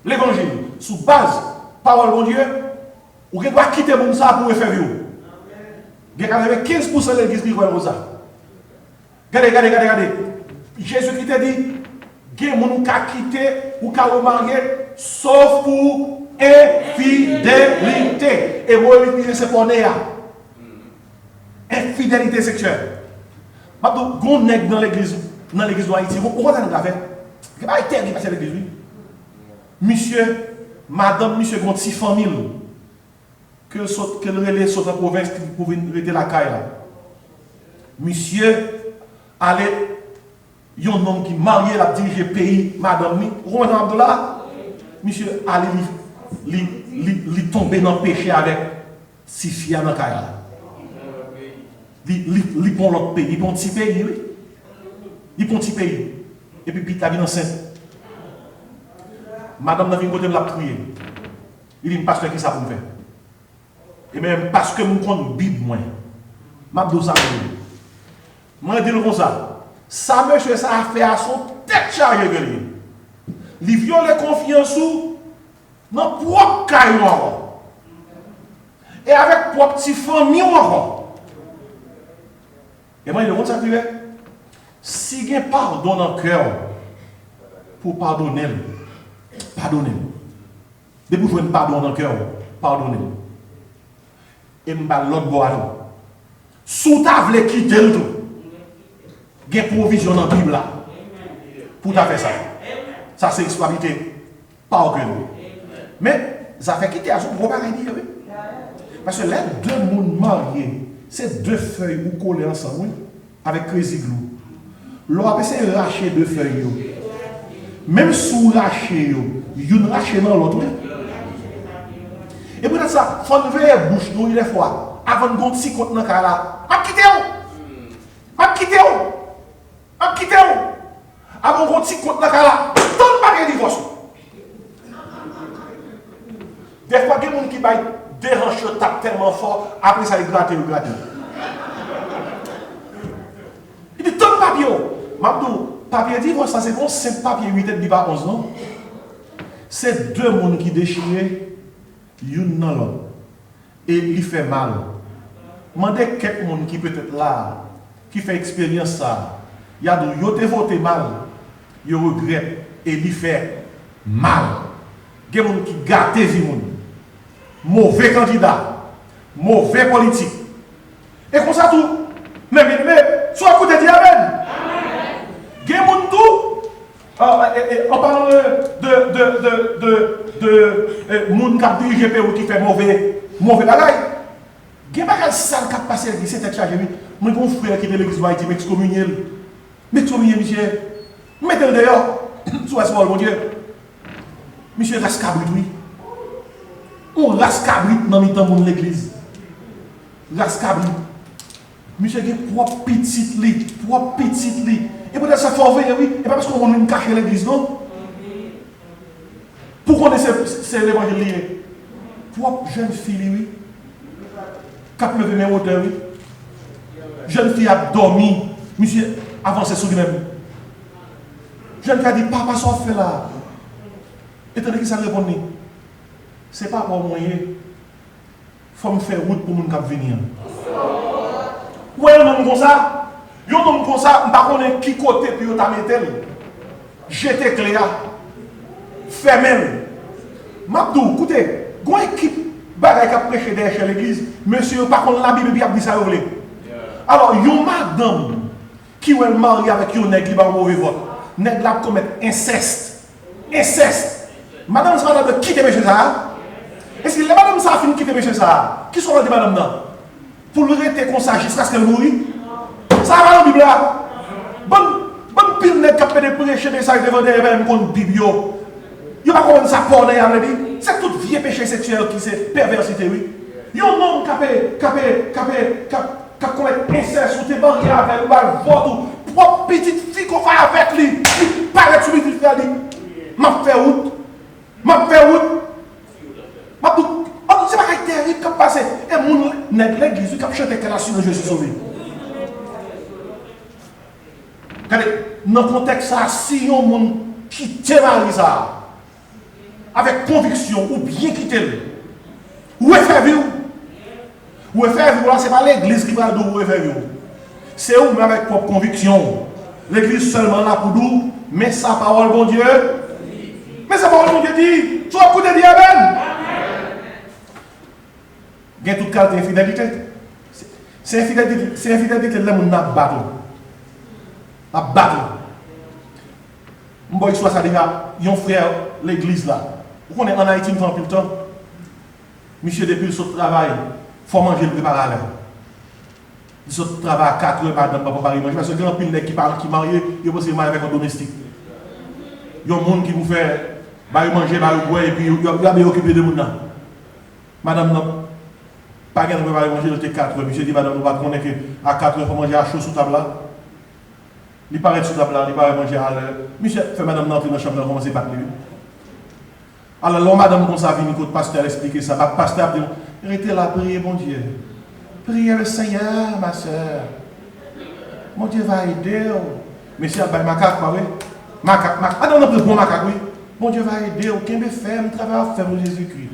l'évangile, sous base parole de Dieu, ou qui doit quitter moun ça pour faire vieux. Il y a 95% de l'église qui croit comme ça. Regardez. Jésus qui t'a dit, il y a des gens qui quitté ou qui ont marié, sauf pour infidélité. Et moi, c'est pour néa. Infidélité sexuelle. Maintenant, gon nèg dans l'église de Haïti, pourquoi ça nous a fait? Il n'y a pas été qui passe à l'église. Monsieur, madame, monsieur, gon 6 familles que le relais saute en province pour venir rester la caille. Monsieur, allez, il y a un homme qui marié la dirige pays, madame, vous comprenez Abdullah? Monsieur, allez, il tombe dans le péché avec 6 filles dans la caille. Il prend l'autre pays, il prend un petit pays, oui. Il prend un petit pays. Et puis, il habite enceinte. Madame n'a pas côté de la prier. Il dit, pasteur, qui ça pour me faire? Et même parce que je compte Bible, moi. Je dis ça. Je dis comme ça. Ça, monsieur, ça a fait à son tête chargée de lui. Il viole confiance dans propre caillou encore. Et avec propre petite famille encore. Et moi, il est ça qui est. Si il y a pardon dans le cœur, pour pardonner, pardonnez. Depuis que vous avez pardon dans le cœur, pardonnez. Et je vais l'autre boire. Sous ta vle quitter le tout. Il y a provision dans la Bible là. Pour ta faire ça. Ça, c'est exploité par que nous. Mais ça fait quitter à son problème. Parce que les deux mondes mariés, c'est 2 feuilles ou collées ensemble avec crazy glue. L'on appelle ça racher 2 feuilles. Même sous racher, il y a une racher dans l'autre. Et pour ça, il faut lever la bouche nous des fois. Avant de gonter si contre dans là. Pas quitter avant de gonter si contre dans là. Tant pas de divorce. Des fois, il y a des gens qui dérange le tape tellement fort, après ça, il gratte. Il dit, tant de papier. Mabdou, papier divorce, ça c'est bon, c'est papier 8 et 10 par 11, non? C'est 2 personnes qui déchirent, une dans l'autre. Et il fait mal. Mandez quelqu'un qui peut être là, qui fait expérience ça. Il y a des gens qui voté mal, ils regrettent et il fait mal. Il y a des gens qui gâtent les gens. Mauvais candidat, mauvais politique. Et comme ça tout, mais soit côté de Amen. Il y a des gens tout, en parlant de monde qui dirige le pays qui fait mauvais bagaille. Il y a des bagages sales qui passent à l'église, c'est chargé. Mon bon frère qui est de l'église va être excommunié. M'excommunier, monsieur. Mettez-le dehors. Soit ce mon Dieu. Monsieur Rascabri, oui. On rascabrit dans l'église. Rascabrit. Monsieur qui est propre petit lit. Et peut-être ça faut venir, oui. Et pas parce qu'on veut cacher l'église, non? Pourquoi c'est l'évangile lié? Propre jeune fille, oui. Cap levé mes hauteurs, oui. Jeune fille a dormi. Monsieur avancé sur lui-même. Jeune fille a dit, papa, ça fait là. Et tandis que ça répond. Ce n'est pas pour moyen. Il faut me faire route pour les gens qui venir. Ouais, un homme comme ça, un homme comme ça, je ne sais pas qui côté puis il t'a mis. Jeter clair. Fermez. Mabdou, écoutez, il y a une équipe qui a prêché derrière l'église. Monsieur, par contre, la Bible a dit ça. Alors, il y a une madame qui est mariée avec un nègre qui va mauvais vote. Nègre là commet inceste. Inceste. Madame, c'est madame de quitter monsieur ça. Est-ce que les madame ça a fini de quitter monsieur ça? Qui sont les madame là? Pour le rester comme ça jusqu'à ce qu'elle mourit? Ça va dans la Bible là. Bonne pile nègre qui a fait des prêcher messages devant des mêmes contre Bible. Il n'y a pas comment ça porte dans la Bible. C'est tout vieux péché sexuel qui c'est perversité, oui. Il y a un homme qui a commis inceste ou t'es marié avec ou avec votre propre petite fille qu'on fait avec lui. Il paraît sur lui, il fait lui. M'a fait route. C'est pas terrible comme passé. Et mon l'église qui a chanté qu'elle a su je suis sauvé. Regardez, dans le contexte ça, si on monde qui te marie ça, avec conviction, ou bien quitter-le, ou faire vivre. Ou faire vivre, ce n'est pas l'église qui va nous faire vivre. C'est où, mais avec propre conviction. L'église seulement là pour nous, mais sa parole, bon Dieu. Mais sa parole, bon Dieu dit, tu vas écouter, dis Amen. Il y a toute qualité d'infidélité. C'est infidélité, là, on a battu. A battu. Je soit ça déjà, il y a un frère, l'église là. Vous connaissez en Haïti, nous avons plus le temps. Monsieur, depuis le travail, il faut manger le préparer. Il faut travailler à 4 heures par exemple pour manger. Parce que grand pile qui parle, qui est marié, il peut se marier avec un domestique. Il y a un monde qui vous fait manger, boire et puis il y a bien occupé de monde. Madame, non. Pas de préparer manger, il était 4 heures. Monsieur dit, madame, nous ne connaissons qu'à 4 heures, il faut manger à chaud sous table là. Il paraît sous table là, il paraît manger à l'heure. Monsieur, fait madame entrer dans la chambre, commencer à battre. Alors, madame, comme ça, vient, le pasteur expliquer ça. Le pasteur a dit, arrêtez là, priez, bon Dieu. Priez le Seigneur, ma soeur. Mon Dieu va aider. Monsieur, il y a un macaque, oui. Macaque. Ah non, non, bon macaque, oui. Mon Dieu va aider. Aucun de ferme, travail à faire pour Jésus-Christ.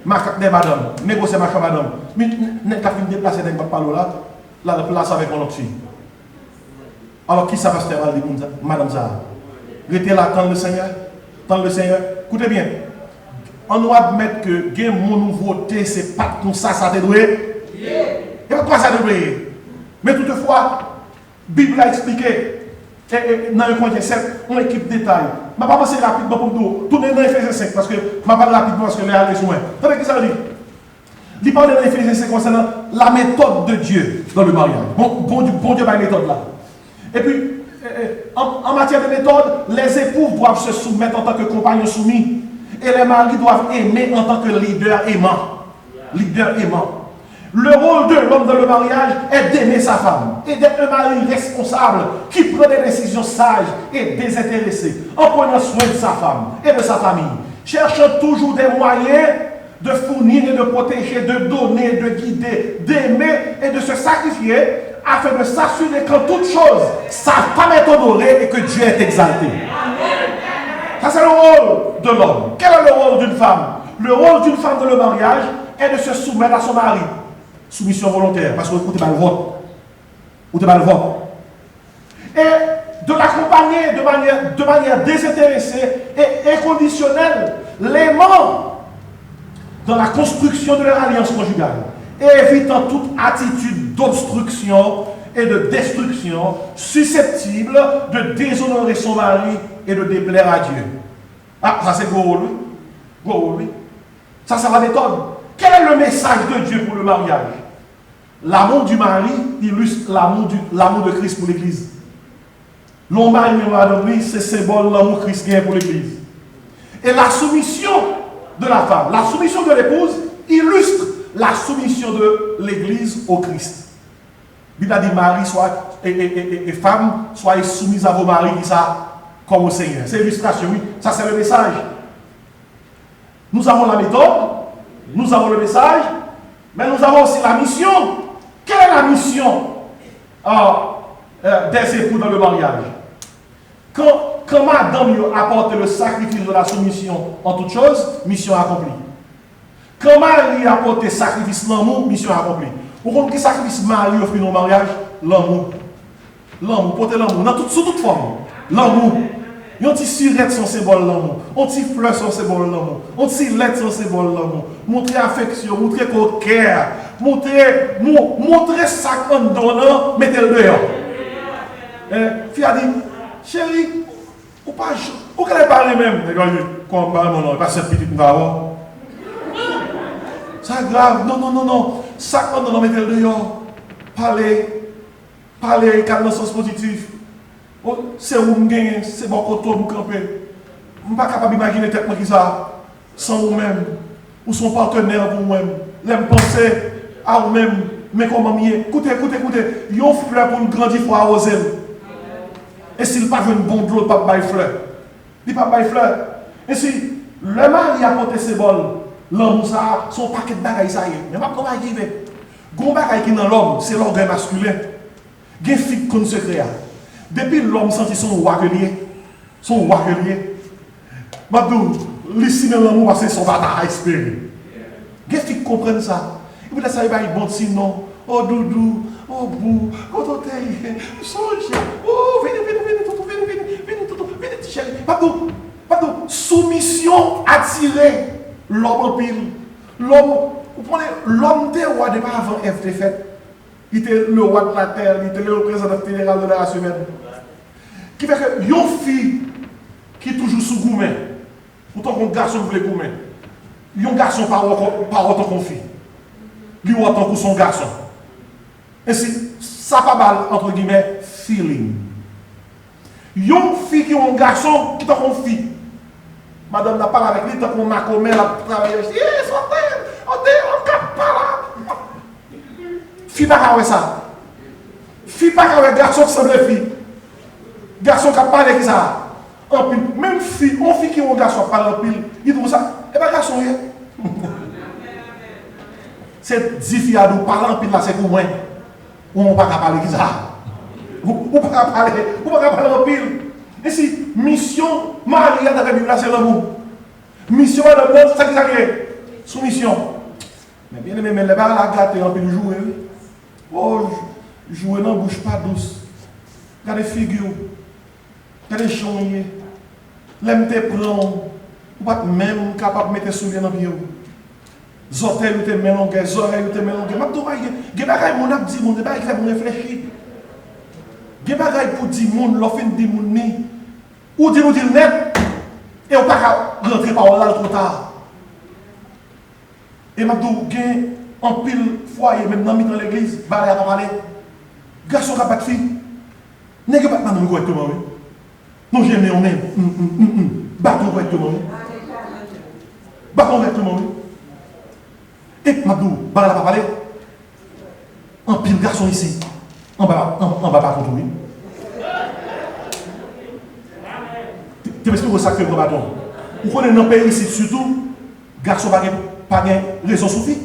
Macaque de madame. Négocier ma madame. Mais, n'est-ce pas fini de déplacer dans le palo là? Là, la place avec mon autre fille. Alors, qui ça, pasteur, va dire, madame Zahra? Arrêtez là, tendre le Seigneur. Tendre le Seigneur. Écoutez bien. On doit admettre que mon nouveauté, c'est pas comme ça, ça te doit. Il n'y a pas ça de briller. Mais toutefois, la Bible a expliqué, dans un coin 7, on équipe détail. Je ne vais pas passer rapidement pour nous. Tournez dans Ephésiens 5, parce que je ne vais pas rapidement parce que les allez loin. Vous savez ce que ça dit? Il parle dans Ephésiens 5 concernant la méthode de Dieu dans le mariage. Bon Dieu, la méthode là. Et puis, en matière de méthode, les époux doivent se soumettre en tant que compagnons soumis. Et les maris doivent aimer en tant que leader aimant. Leader aimant. Le rôle de l'homme dans le mariage est d'aimer sa femme et d'être un mari responsable qui prend des décisions sages et désintéressées en prenant soin de sa femme et de sa famille, cherchant toujours des moyens de fournir et de protéger, de donner, de guider, d'aimer et de se sacrifier afin de s'assurer qu'en toute chose, sa femme est honorée et que Dieu est exalté. Ça, c'est le rôle de l'homme. Quel est le rôle d'une femme? Le rôle d'une femme dans le mariage est de se soumettre à son mari. Soumission volontaire, parce que vous n'avez pas le vote. Vous n'avez pas le vote. Et de l'accompagner de manière désintéressée et inconditionnelle, l'aimant dans la construction de leur alliance conjugale, et évitant toute attitude d'obstruction et de destruction susceptible de déshonorer son mari et de déplaire à Dieu. Ah, ça c'est gros rôle, oui. Gros rôle, oui. Ça, c'est la méthode. Quel est le message de Dieu pour le mariage? L'amour du mari illustre l'amour de Christ pour l'Église. L'homme mari et c'est symbole de l'amour chrétien pour l'Église. Et la soumission de la femme, la soumission de l'épouse illustre la soumission de l'Église au Christ. Bible a dit mari et femme, soyez soumises à vos maris comme au Seigneur. C'est l'illustration, oui. Ça, c'est le message. Nous avons la méthode, nous avons le message, mais nous avons aussi la mission. Quelle est la mission des époux dans le mariage? Quand madame apporte le sacrifice de la soumission en toute chose, mission accomplie. Quand Marie a apporté sacrifice l'amour, mission accomplie. Vous comprenez que sacrifice Marie offre dans le mariage? L'amour. L'amour, porter l'amour, sous toute forme. L'amour. Un petit sirette son symbole l'amour. Un petit fleur son symbole l'amour. Un petit lettre son symbole l'amour. Montrer affection, montrer qu'on care. Montrer ça en donnant, mettez-le dehors. Fille a dit, chérie, ou pas, ou qu'elle est parlé même. Quand on parle, non, pas cette petite parole. Ça grave, non. Ça en donnant, mettez-le dehors. Parler, dans le sens positif. C'est où je gagne, c'est bon côté où je campe. Je ne suis pas capable d'imaginer tête qui ça sans vous-même, ou son partenaire pour vous-même. L'aime penser à vous-même, mais comment mieux. Écoutez, il y a une fleur pour nous grandir, il faut arroser. Et s'il n'a pas une bonne de l'eau, il ne peut pas faire fleur. Il ne peut pas faire fleur. Et si le mari a porté ses bols, l'homme, ça, son paquet de bagailles, ça y est. Mais comment il va arriver? Gon bagaille qui dans l'homme, c'est l'orgueil masculin. Il y a une fille qu'on se crée. Depuis l'homme sentit son roi guerrier, Mabdou, l'ici dans l'amour parce que son bataille espéré. Qu'est-ce qui comprennent ça? Et puis là, ça va être bon sinon. Oh doudou, oh bou, oh toté, songe, oh venez, chérie. Mabdou, soumission attirée, l'homme en pile. L'homme était roi de pas avant FT fait. Il était le roi de la terre, il était le représentant fédéral de la race humaine. Qui fait que une fille qui est toujours sous gourmet, pourtant qu'un garçon voulait gourmet, un garçon par autant qu'on fille, lui autant que son garçon. Et ça pas mal, entre guillemets, feeling. Une fille qui est un garçon qui est un fille. Madame n'a pas avec lui, tant qu'on a commis, elle a travaillé, elle dit, on cap pas là. Fille pas qu'à ça. Fille pas qu'à garçon qui semble fille. Garçon qui a parlé avec ça. En pile. Même fille, une fille qui est un garçon qui parle en pile, il trouve ça. Et pas garçon, c'est 10 filles à nous parler en pile là, c'est pour moi. On ne peut pas parler avec ça. On ne peut pas parler en pile. Et si, mission, Marie, dans la Bible, c'est l'amour. Mission, c'est ça qui est. Soumission. Mais bien aimé, mais les barres la gâter en pile jouer. Oh, jouer dans la bouche pas douce. Regardez les figures. Regardez les chouilles. L'aime te prendre. Ou pas même capable de mettre souliers dans le pied. Zotel ou te mélangé, oreilles ou te mélangé. Je ne sais pas si mon ap dit, mon débat qui fait pour réfléchir. Je ne sais pas pour dire, l'offre de dire, ou dire net, et on ne peut pas rentrer par là trop tard. Et je dis, en pile foyer, maintenant, dans l'église, il va parler. Garçon qui n'a pas de fille. N'est-ce pas de correctement, oui? Non, j'aime, on aime. Bateau correctement, oui. Bateau correctement, oui. Et Mabdou, bah là, parler. Un pile garçon ici. On va pas contrôler. Tu m'expliques ça que le bâton. Vous connaissez dans le pays ici, surtout, garçon pas de raison sous fille.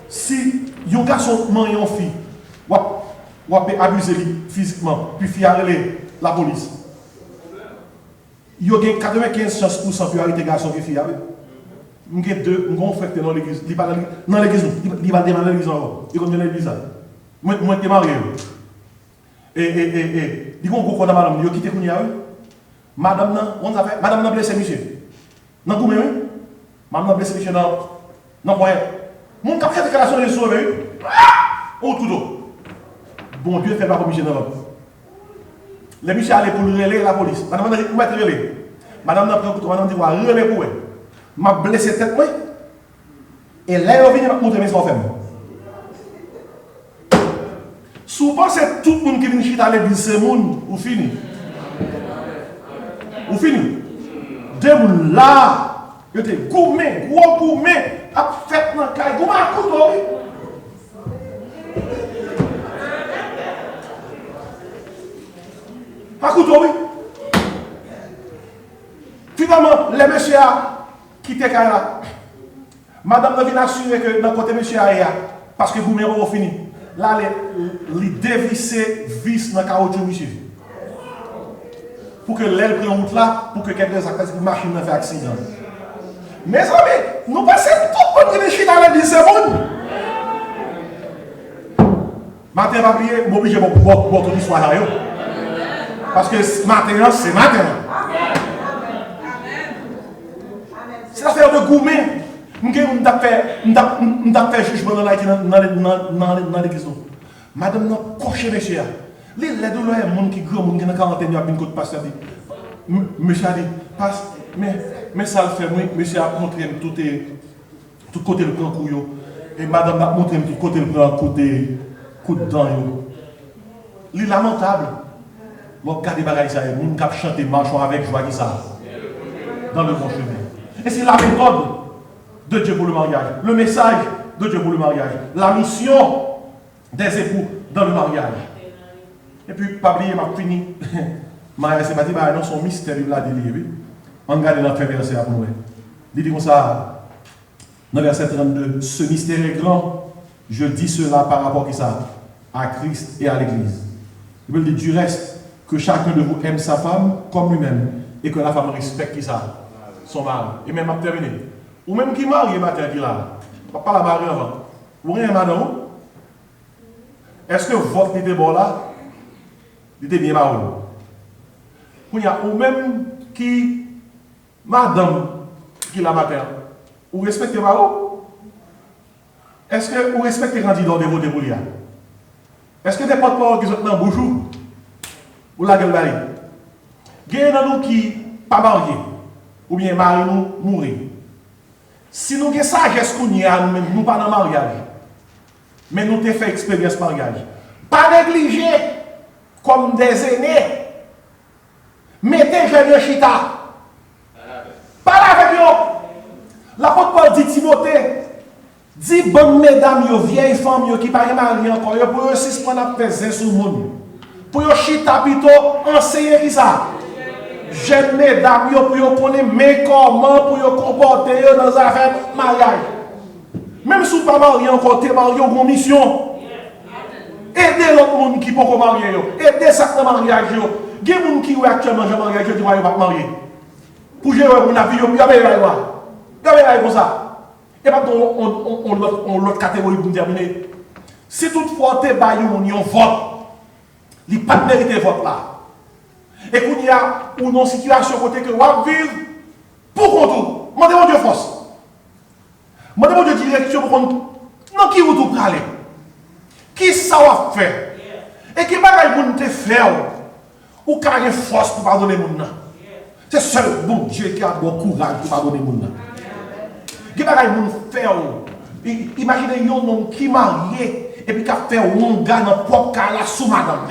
Si un garçon marie une fille, ou abuser physiquement, puis filer la police, il y a 95% pour arrêter garçon qui fille. J'ai deux frères dans l'église. Il va dans l'église. Il va dans l'église encore. Il va dans l'église. Moi, je suis marié. Et il y a un gros madame, il a quitté Kounia. Madame, on a fait. Madame, blessé monsieur. Dans le combien? Madame, blessé monsieur dans le point. Mon cap fait déclaration de sauver. Oh, tout d'eau. Bon Dieu fait pas comme monsieur dans l'autre. Les monsieur allaient pour relayer la police. Madame, où est-ce que relais? Madame, madame dit, relais pour elle. M'a blessé tête moi et là il vient montrer mes enfants. Souvent c'est tout le monde qui vient chiter à l'église c'est monde ou fini. Ou fini. Deux moun là, yo te gourmet, gros gourmet, a fait dans caille, gourmet à couteau. À couteau oui. Finalement les messieurs qui était là. Madame vient assurer que dans le côté monsieur Aya, parce que vous m'avez fini. Là, les dévisser vis dans le caoutchouc, monsieur. Pour que l'aile prenne route là, pour que quelqu'un s'accroche une machine ne fait accident. Mes amis, nous passons tout le monde qui est dans l'église, c'est bon. Matin, pas oublier, m'oblige pour toute l'histoire là. Parce que matin, c'est matin. C'est l'affaire de gourmet. Nous avons fait jugement dans l'église. Madame, nous avons coché, monsieur. Les douleurs, les gens qui grand, qui ont 40 ans, qui ont un pasteur dit, monsieur a dit, passe, mais ça le fait, monsieur a montré tout côté le prend coup. Et madame a montré tout côté le prend coup de dents. C'est lamentable. Vous regardez les bagages, nous avons chanté, marchons avec joie qui ça. Dans le bon chemin. Et c'est la méthode de Dieu pour le mariage. Le message de Dieu pour le mariage. La mission des époux dans le mariage. Et puis, pas oublier, m'a fini. Mariage, c'est pas dit, non, son mystère, il l'a délivré. On regarde dans le verset pour nous. Il dit comme ça, dans le verset 32, ce mystère est grand. Je dis cela par rapport à Christ et à l'Église. Il veut dire du reste, que chacun de vous aime sa femme comme lui-même et que la femme respecte qui ça, son mari. Et même à terminer. Ou même qui marie matin qui là, pas la marier avant. Ou rien madame. Est-ce que votre était bon là? Il était bien marié. Ou même qui madame qui la matin. Ou respectez Maro? Est-ce que vous respectez quand il doit voter pour lui? Est-ce que des porte-parole qui sont dans bonjour? Ou la gueule bari? Il y a nous qui pas mariés, ou bien mariés nous mourir. Si nous avons sagesse qu'on y a, nous pas dans le mariage, mais nous avons fait expérience mariage. Pas négliger comme des aînés. Mettez jeune chita. Parlez avec eux. L'apôtre Paul dit Timothée, dit bonnes mesdames, vieilles femmes qui ne sont pas mariées encore, pour eux, si ce qu'on a fait sur le monde. Pour eux, chita plutôt enseigner qui ça. Jeunes mesdames, pour eux connaître mais comment pour eux comporter dans un affaire mariage. Même si vous ne pas marié encore, vous êtes marié en mission. Aidez l'autre monde qui ne peut pas marier. Aidez ça dans le mariage. Il y a des gens qui sont actuellement dans le mariage qui ne sont pas mariés. Pour gérer la vie, il y a des gens comme ça. Et pas on l'autre catégorie pour terminer. Si toutefois tu es baillé, on y a un vote. Il n'y a pas de mérité de vote là. Et qu'il y a une situation côté que vous vivre pour contour. Demandez-moi Dieu force. Demandez-moi Dieu direction pour qu'on. Non, qui vous tout parler? Qui ça va faire? Et qui va vous te faire? Ou qui a une force pour pardonner les gens? C'est seul bon Dieu qui a bon courage pour pardonner les gens. Qui va vous faire? Imaginez un homme qui est marié et puis qui a fait un gars dans le propre cas là sous madame.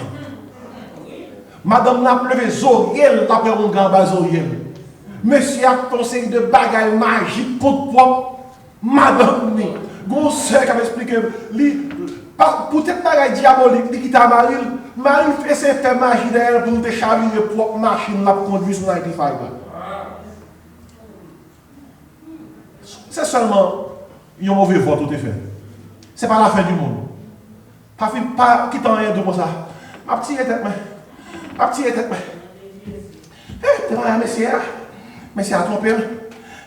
Madame n'a levé Zoriel après un grand bas Zoriel. Monsieur a conseillé de bagaille magique pour propre madame. Bon sœur qui a expliqué, pour être bagaille diabolique, qui t'a marié, Marie fait cette magie d'elle pour te chavirer propre machine là pour conduire sur la Wi-Fi. C'est seulement un mauvais vote tout est fait. Ce n'est pas la fin du monde. Pas quitter rien de comme ça. Ma petite tête, ma petite tête. Tu vois, monsieur a trompé.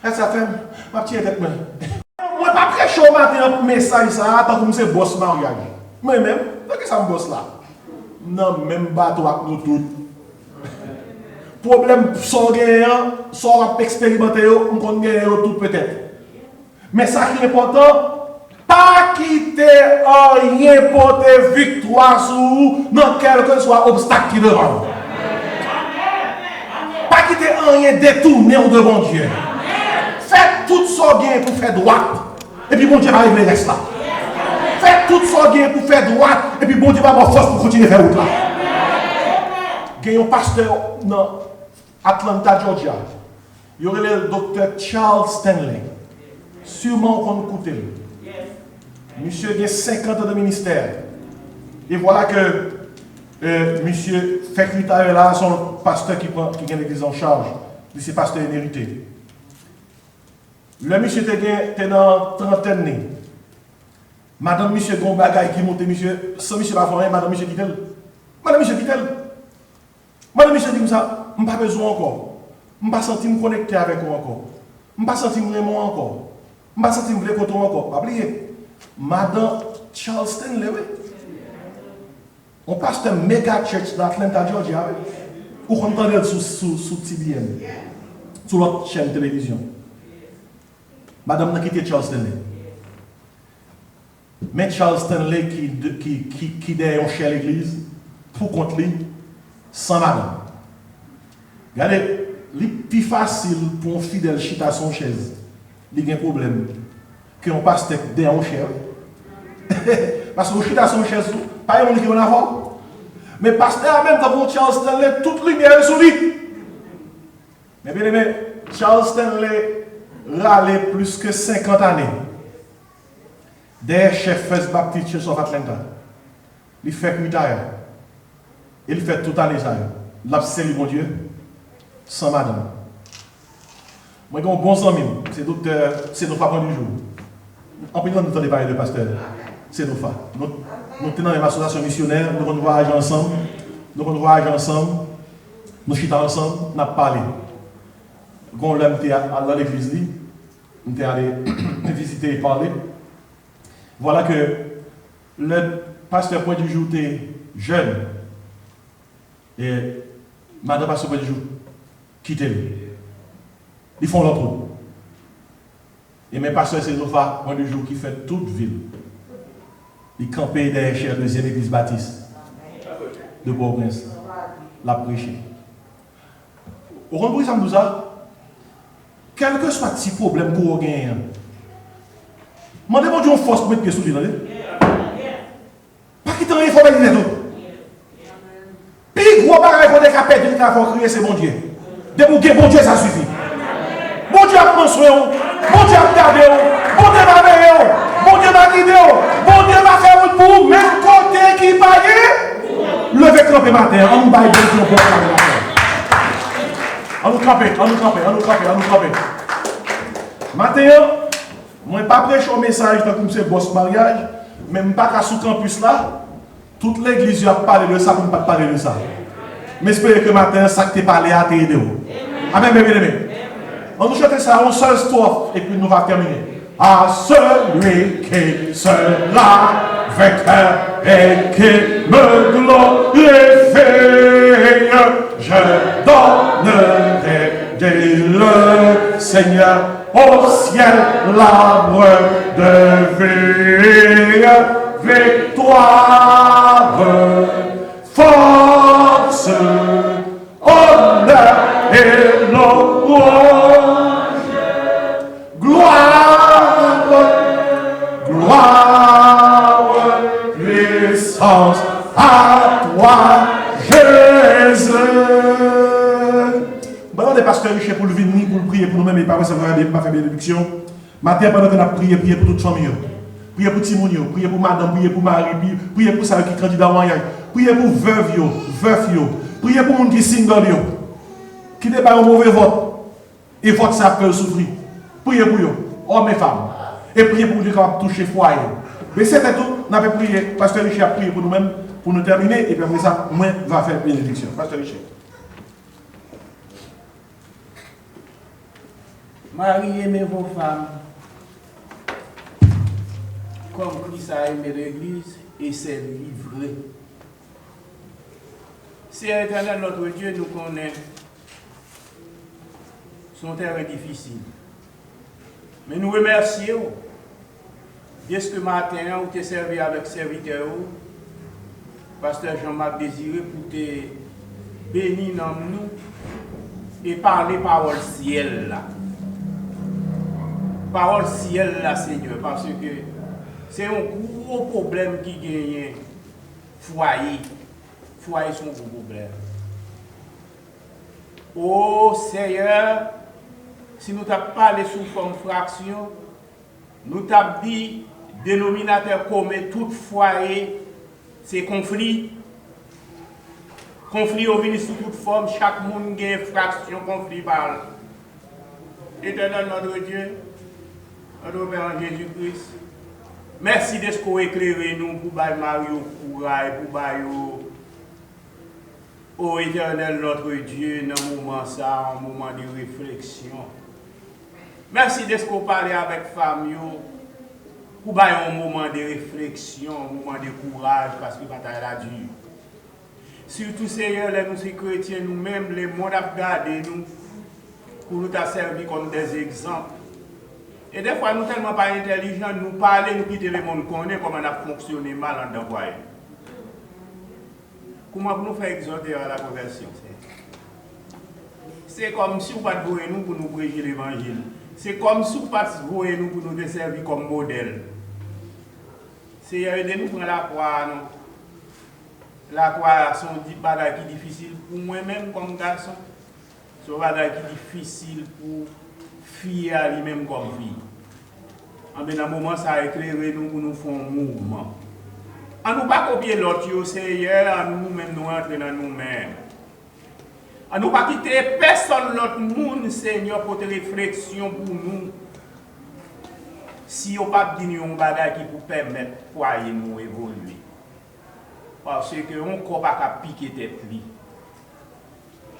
Elle s'est fait, ma petite tête. Moi, pas très chaud matin pour message ça, tant que c'est boss mariage. Moi-même, qu'est-ce que ça me bosse là? Non, même bateau avec nous tous. Problème, sans gagner, sans expérimenter, on compte gagner tout peut-être. Mais ça qui est important, pas quitter rien pour te victoire sur dans quel que soit obstacle qui devant. Pas quitter rien détourné de bon Dieu. Faites tout ce bien pour faire droite. Et puis bon Dieu va arriver reste là. Faites tout ce bien pour faire droite. Et puis bon Dieu va avoir force pour continuer à faire route là. Il y a un pasteur dans Atlanta, Georgia. Il y aurait le docteur Charles Stanley. Sûrement qu'on écoute. Monsieur a 50 ans de ministère. Et voilà que monsieur fait là, son pasteur qui a l'église en charge. De ses pasteurs émérités. Le monsieur était dans 30 ans. Madame monsieur Gon Bagay qui monte, monsieur, sans monsieur pas faire madame monsieur dit-elle. Madame monsieur dit-elle. Madame monsieur dit comme ça, je n'ai pas besoin encore. Je n'ai pas senti me connecter avec vous encore. Je n'ai pas senti me aimer encore. Je ne sais pas si vous voulez qu'on tombe encore. Pas oublier. Madame Charleston Lewe. On passe un méga church d'Atlanta, Georgia. Ou qu'on entend sous TBN. Sur l'autre chaîne de télévision. Madame n'a quitté Charles Stanley. Mais Charles Stanley qui derrière chez l'église, pour contre lui, sans madame. Regardez, c'est plus facile pour un fidèle chita à son chaise. Il y a un problème. Que on passe derrière un cher. Parce que le chita à son chaise, pas un qui va en avoir. Mais pasteur, même dans Charles Stanley, toute lumière est sur lui. Mais bien aimé, Charles Stanley râlait plus que 50 années. Des chefs First Baptist Church of Atlanta. Il fait retire. Il fait tout année ça. Il a servi mon Dieu sans madame. Moi, j'ai un bon ami, c'est docteur, c'est nos femmes du jour. En plus, nous entendons parler de pasteur. C'est nos femmes. Nous sommes dans une association missionnaire, nous voyageons ensemble. Nous voyageons ensemble. Nous sommes ensemble, nous avons parlé. Quand on était à l'église, on était allé visiter et parler. Voilà que le pasteur point du jour était jeune. Et madame pasteur point du jour quitte lui. Ils font leur route. Et mes pasteurs, c'est Nova point du jour qui fait toute ville. Ils campent derrière la deuxième église baptiste de Port-au-Prince. La prêcher. Au retour, ça me dit ça. Quel que soit le problème qu'on gagne, demandez-moi Dieu une force pour mettre pied sous lui. Pas qu'il t'en faut pas dire tout. Puis gros bagage qu'on est capable de faire crier, c'est mon Dieu. De bouquet, bon Dieu, ça suffit. Bon Dieu a construit, bon Dieu a gardé, bon Dieu va veiller, bon Dieu va guider, bon Dieu va faire pour vous, même côté qui paye. Levez camper matin, on nous baille Dieu pour faire la on nous camper. Matin, moi, je ne pas prêcher un message comme c'est boss mariage, même pas qu'à sous campus là, toute l'église a parlé de ça, pour ne pas parler de ça. Mais j'espère que matin, ça que tu parlé à t'aider. Amen, bien. On nous chante ça en seule strophe et puis nous va terminer. À celui qui se lave et qui me glorifie, je donnerai le Seigneur au ciel l'arbre de vie, victoire, force, honneur et louange, gloire, puissance à toi, Jésus. Pendant des pasteurs riches pour le venir, pour prier pour nous-mêmes et pas faire bénédiction. Matin, pendant que nous prions, priez pour toute famille. Priez pour Timonio, priez pour madame, priez pour Marie, priez pour ceux qui sont candidats au mariage. Priez pour veuf, priez pour les gens qui sont single, qui n'ont pas un mauvais vote. Et vote ça peut souffrir. Priez pour eux, hommes et femmes. Et priez pour Dieu qui va toucher le foyer. Mais c'était tout. Nous avons prié. Pasteur Richard a prié pour nous-mêmes, pour nous terminer. Et puis après ça, moi, je vais faire bénédiction. Pasteur Richard. Marie aimez vos femmes comme Christ a aimé l'Église et s'est livré. C'est éternel notre Dieu, nous connaît son terrain difficile. Mais nous remercions de ce que matin, vous t'es servi avec serviteur, Pasteur Jean-Marc Désiré, pour te bénir dans nous et parler parole ciel là. Parole ciel là, Seigneur, parce que c'est un gros problème qui gagne foyer. Foyer sont un gros problème. Oh Seigneur, si nous t'avons parlé sous forme fraction, nous t'avons dit dénominateur commun, tout foyer, c'est conflit. Conflit au ministre sous toute forme, chaque monde a une fraction, conflit par. Éternel notre Dieu, notre Père Jésus-Christ, merci de ce qu'on éclairé nous pour bailler Mario courage, pour bailler ô Éternel notre Dieu, dans un moment ça, un moment de réflexion. Merci de ce qu'on parle avec famille. Pour avoir un moment de réflexion, un moment de courage, parce que la bataille est dure. Surtout, Seigneur, nous sommes chrétiens, nous-mêmes, les mondes à garder nous, pour nous servir comme des exemples. Et des fois, nous sommes tellement pas intelligents, nous parler, nous quitter le monde, connaît comment on a fonctionné mal en envoyé. Comment nous faire exhorter à la conversion? C'est comme si vous ne pas vouer nous pour nous prêcher l'évangile. C'est comme si vous ne pas vouer nous pour nous servir comme modèle. Seigneur, aidez-nous prendre la croix. La croix, c'est un bagage qui est difficile pour moi-même comme garçon. C'est un bagage qui est difficile pour fille à lui-même comme fille. En bien, un moment, ça a éclairé nous pour nous faire un mouvement. On ne pas copier l'autre, Seigneur, en nous-mêmes, nous entrer dans nous-mêmes. On ne pas quitter personne l'autre monde, Seigneur, pour tes réflexions pour nous. Si on ne pas dit un bagage qui vous permettre de croyer nous évoluer. Parce que on ne peut pas piquer tête li.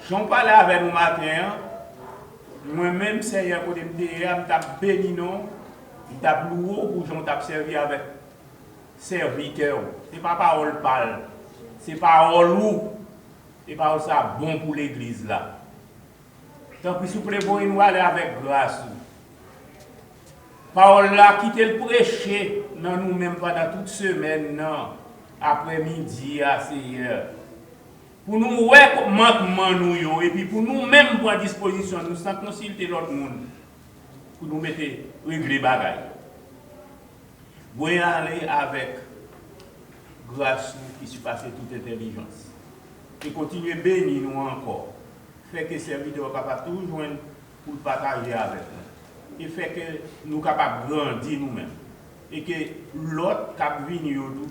J'en parlais avec nous matin. Moi-même, Seigneur, pour me dire, je béni non, je loué pour j'en servi avec serviteur. Ce n'est pas parole parle, c'est parole ou. Et parole ça bon pour l'église là. Donc, si vous voulez, nous aller avec grâce. Parole là, quitter le prêcher dans nous-mêmes pendant toute semaine, non, après-midi, à Seigneur. Pour nous, ouais, manquement nous, et puis pour nous-mêmes prendre disposition, nous sans consulter l'autre monde, pour nous mettre, régler les bagailles. Vous aller avec grâce qui surpasse toute intelligence. Et continuer à bénir nous encore. Fait que ces vidéos sont capables de toujours pour partager avec nous. Et fait que nous sommes capables de grandir nous-mêmes. Et que l'autre qui vient, nous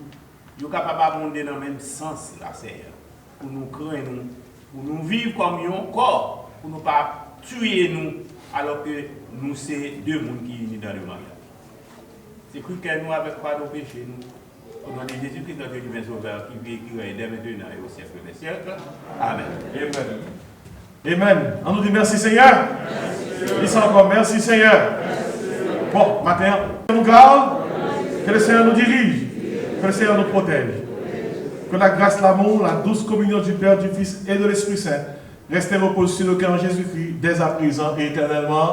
sommes capables de monter dans le même sens, là, Seigneur. Pour nous créer, pour nous vivre comme un corps, pour ne pas tuer nous, alors que nous sommes deux mondes qui unis dans le mariage. C'est que nous, avec pas de péché, nous. Au nom de Jésus-Christ, notre divin sauveur, qui vit et qui règne dès maintenant et au siècle des siècles. Amen. Amen. Amen. On nous dit merci Seigneur. Merci. Encore merci Seigneur. Merci. Bon, matin, nous garde, que le Seigneur nous dirige, que le Seigneur nous protège. Que la grâce, l'amour, la douce communion du Père, du Fils et de l'Esprit Saint reste et repose sur le cœur en Jésus-Christ, dès à présent et éternellement.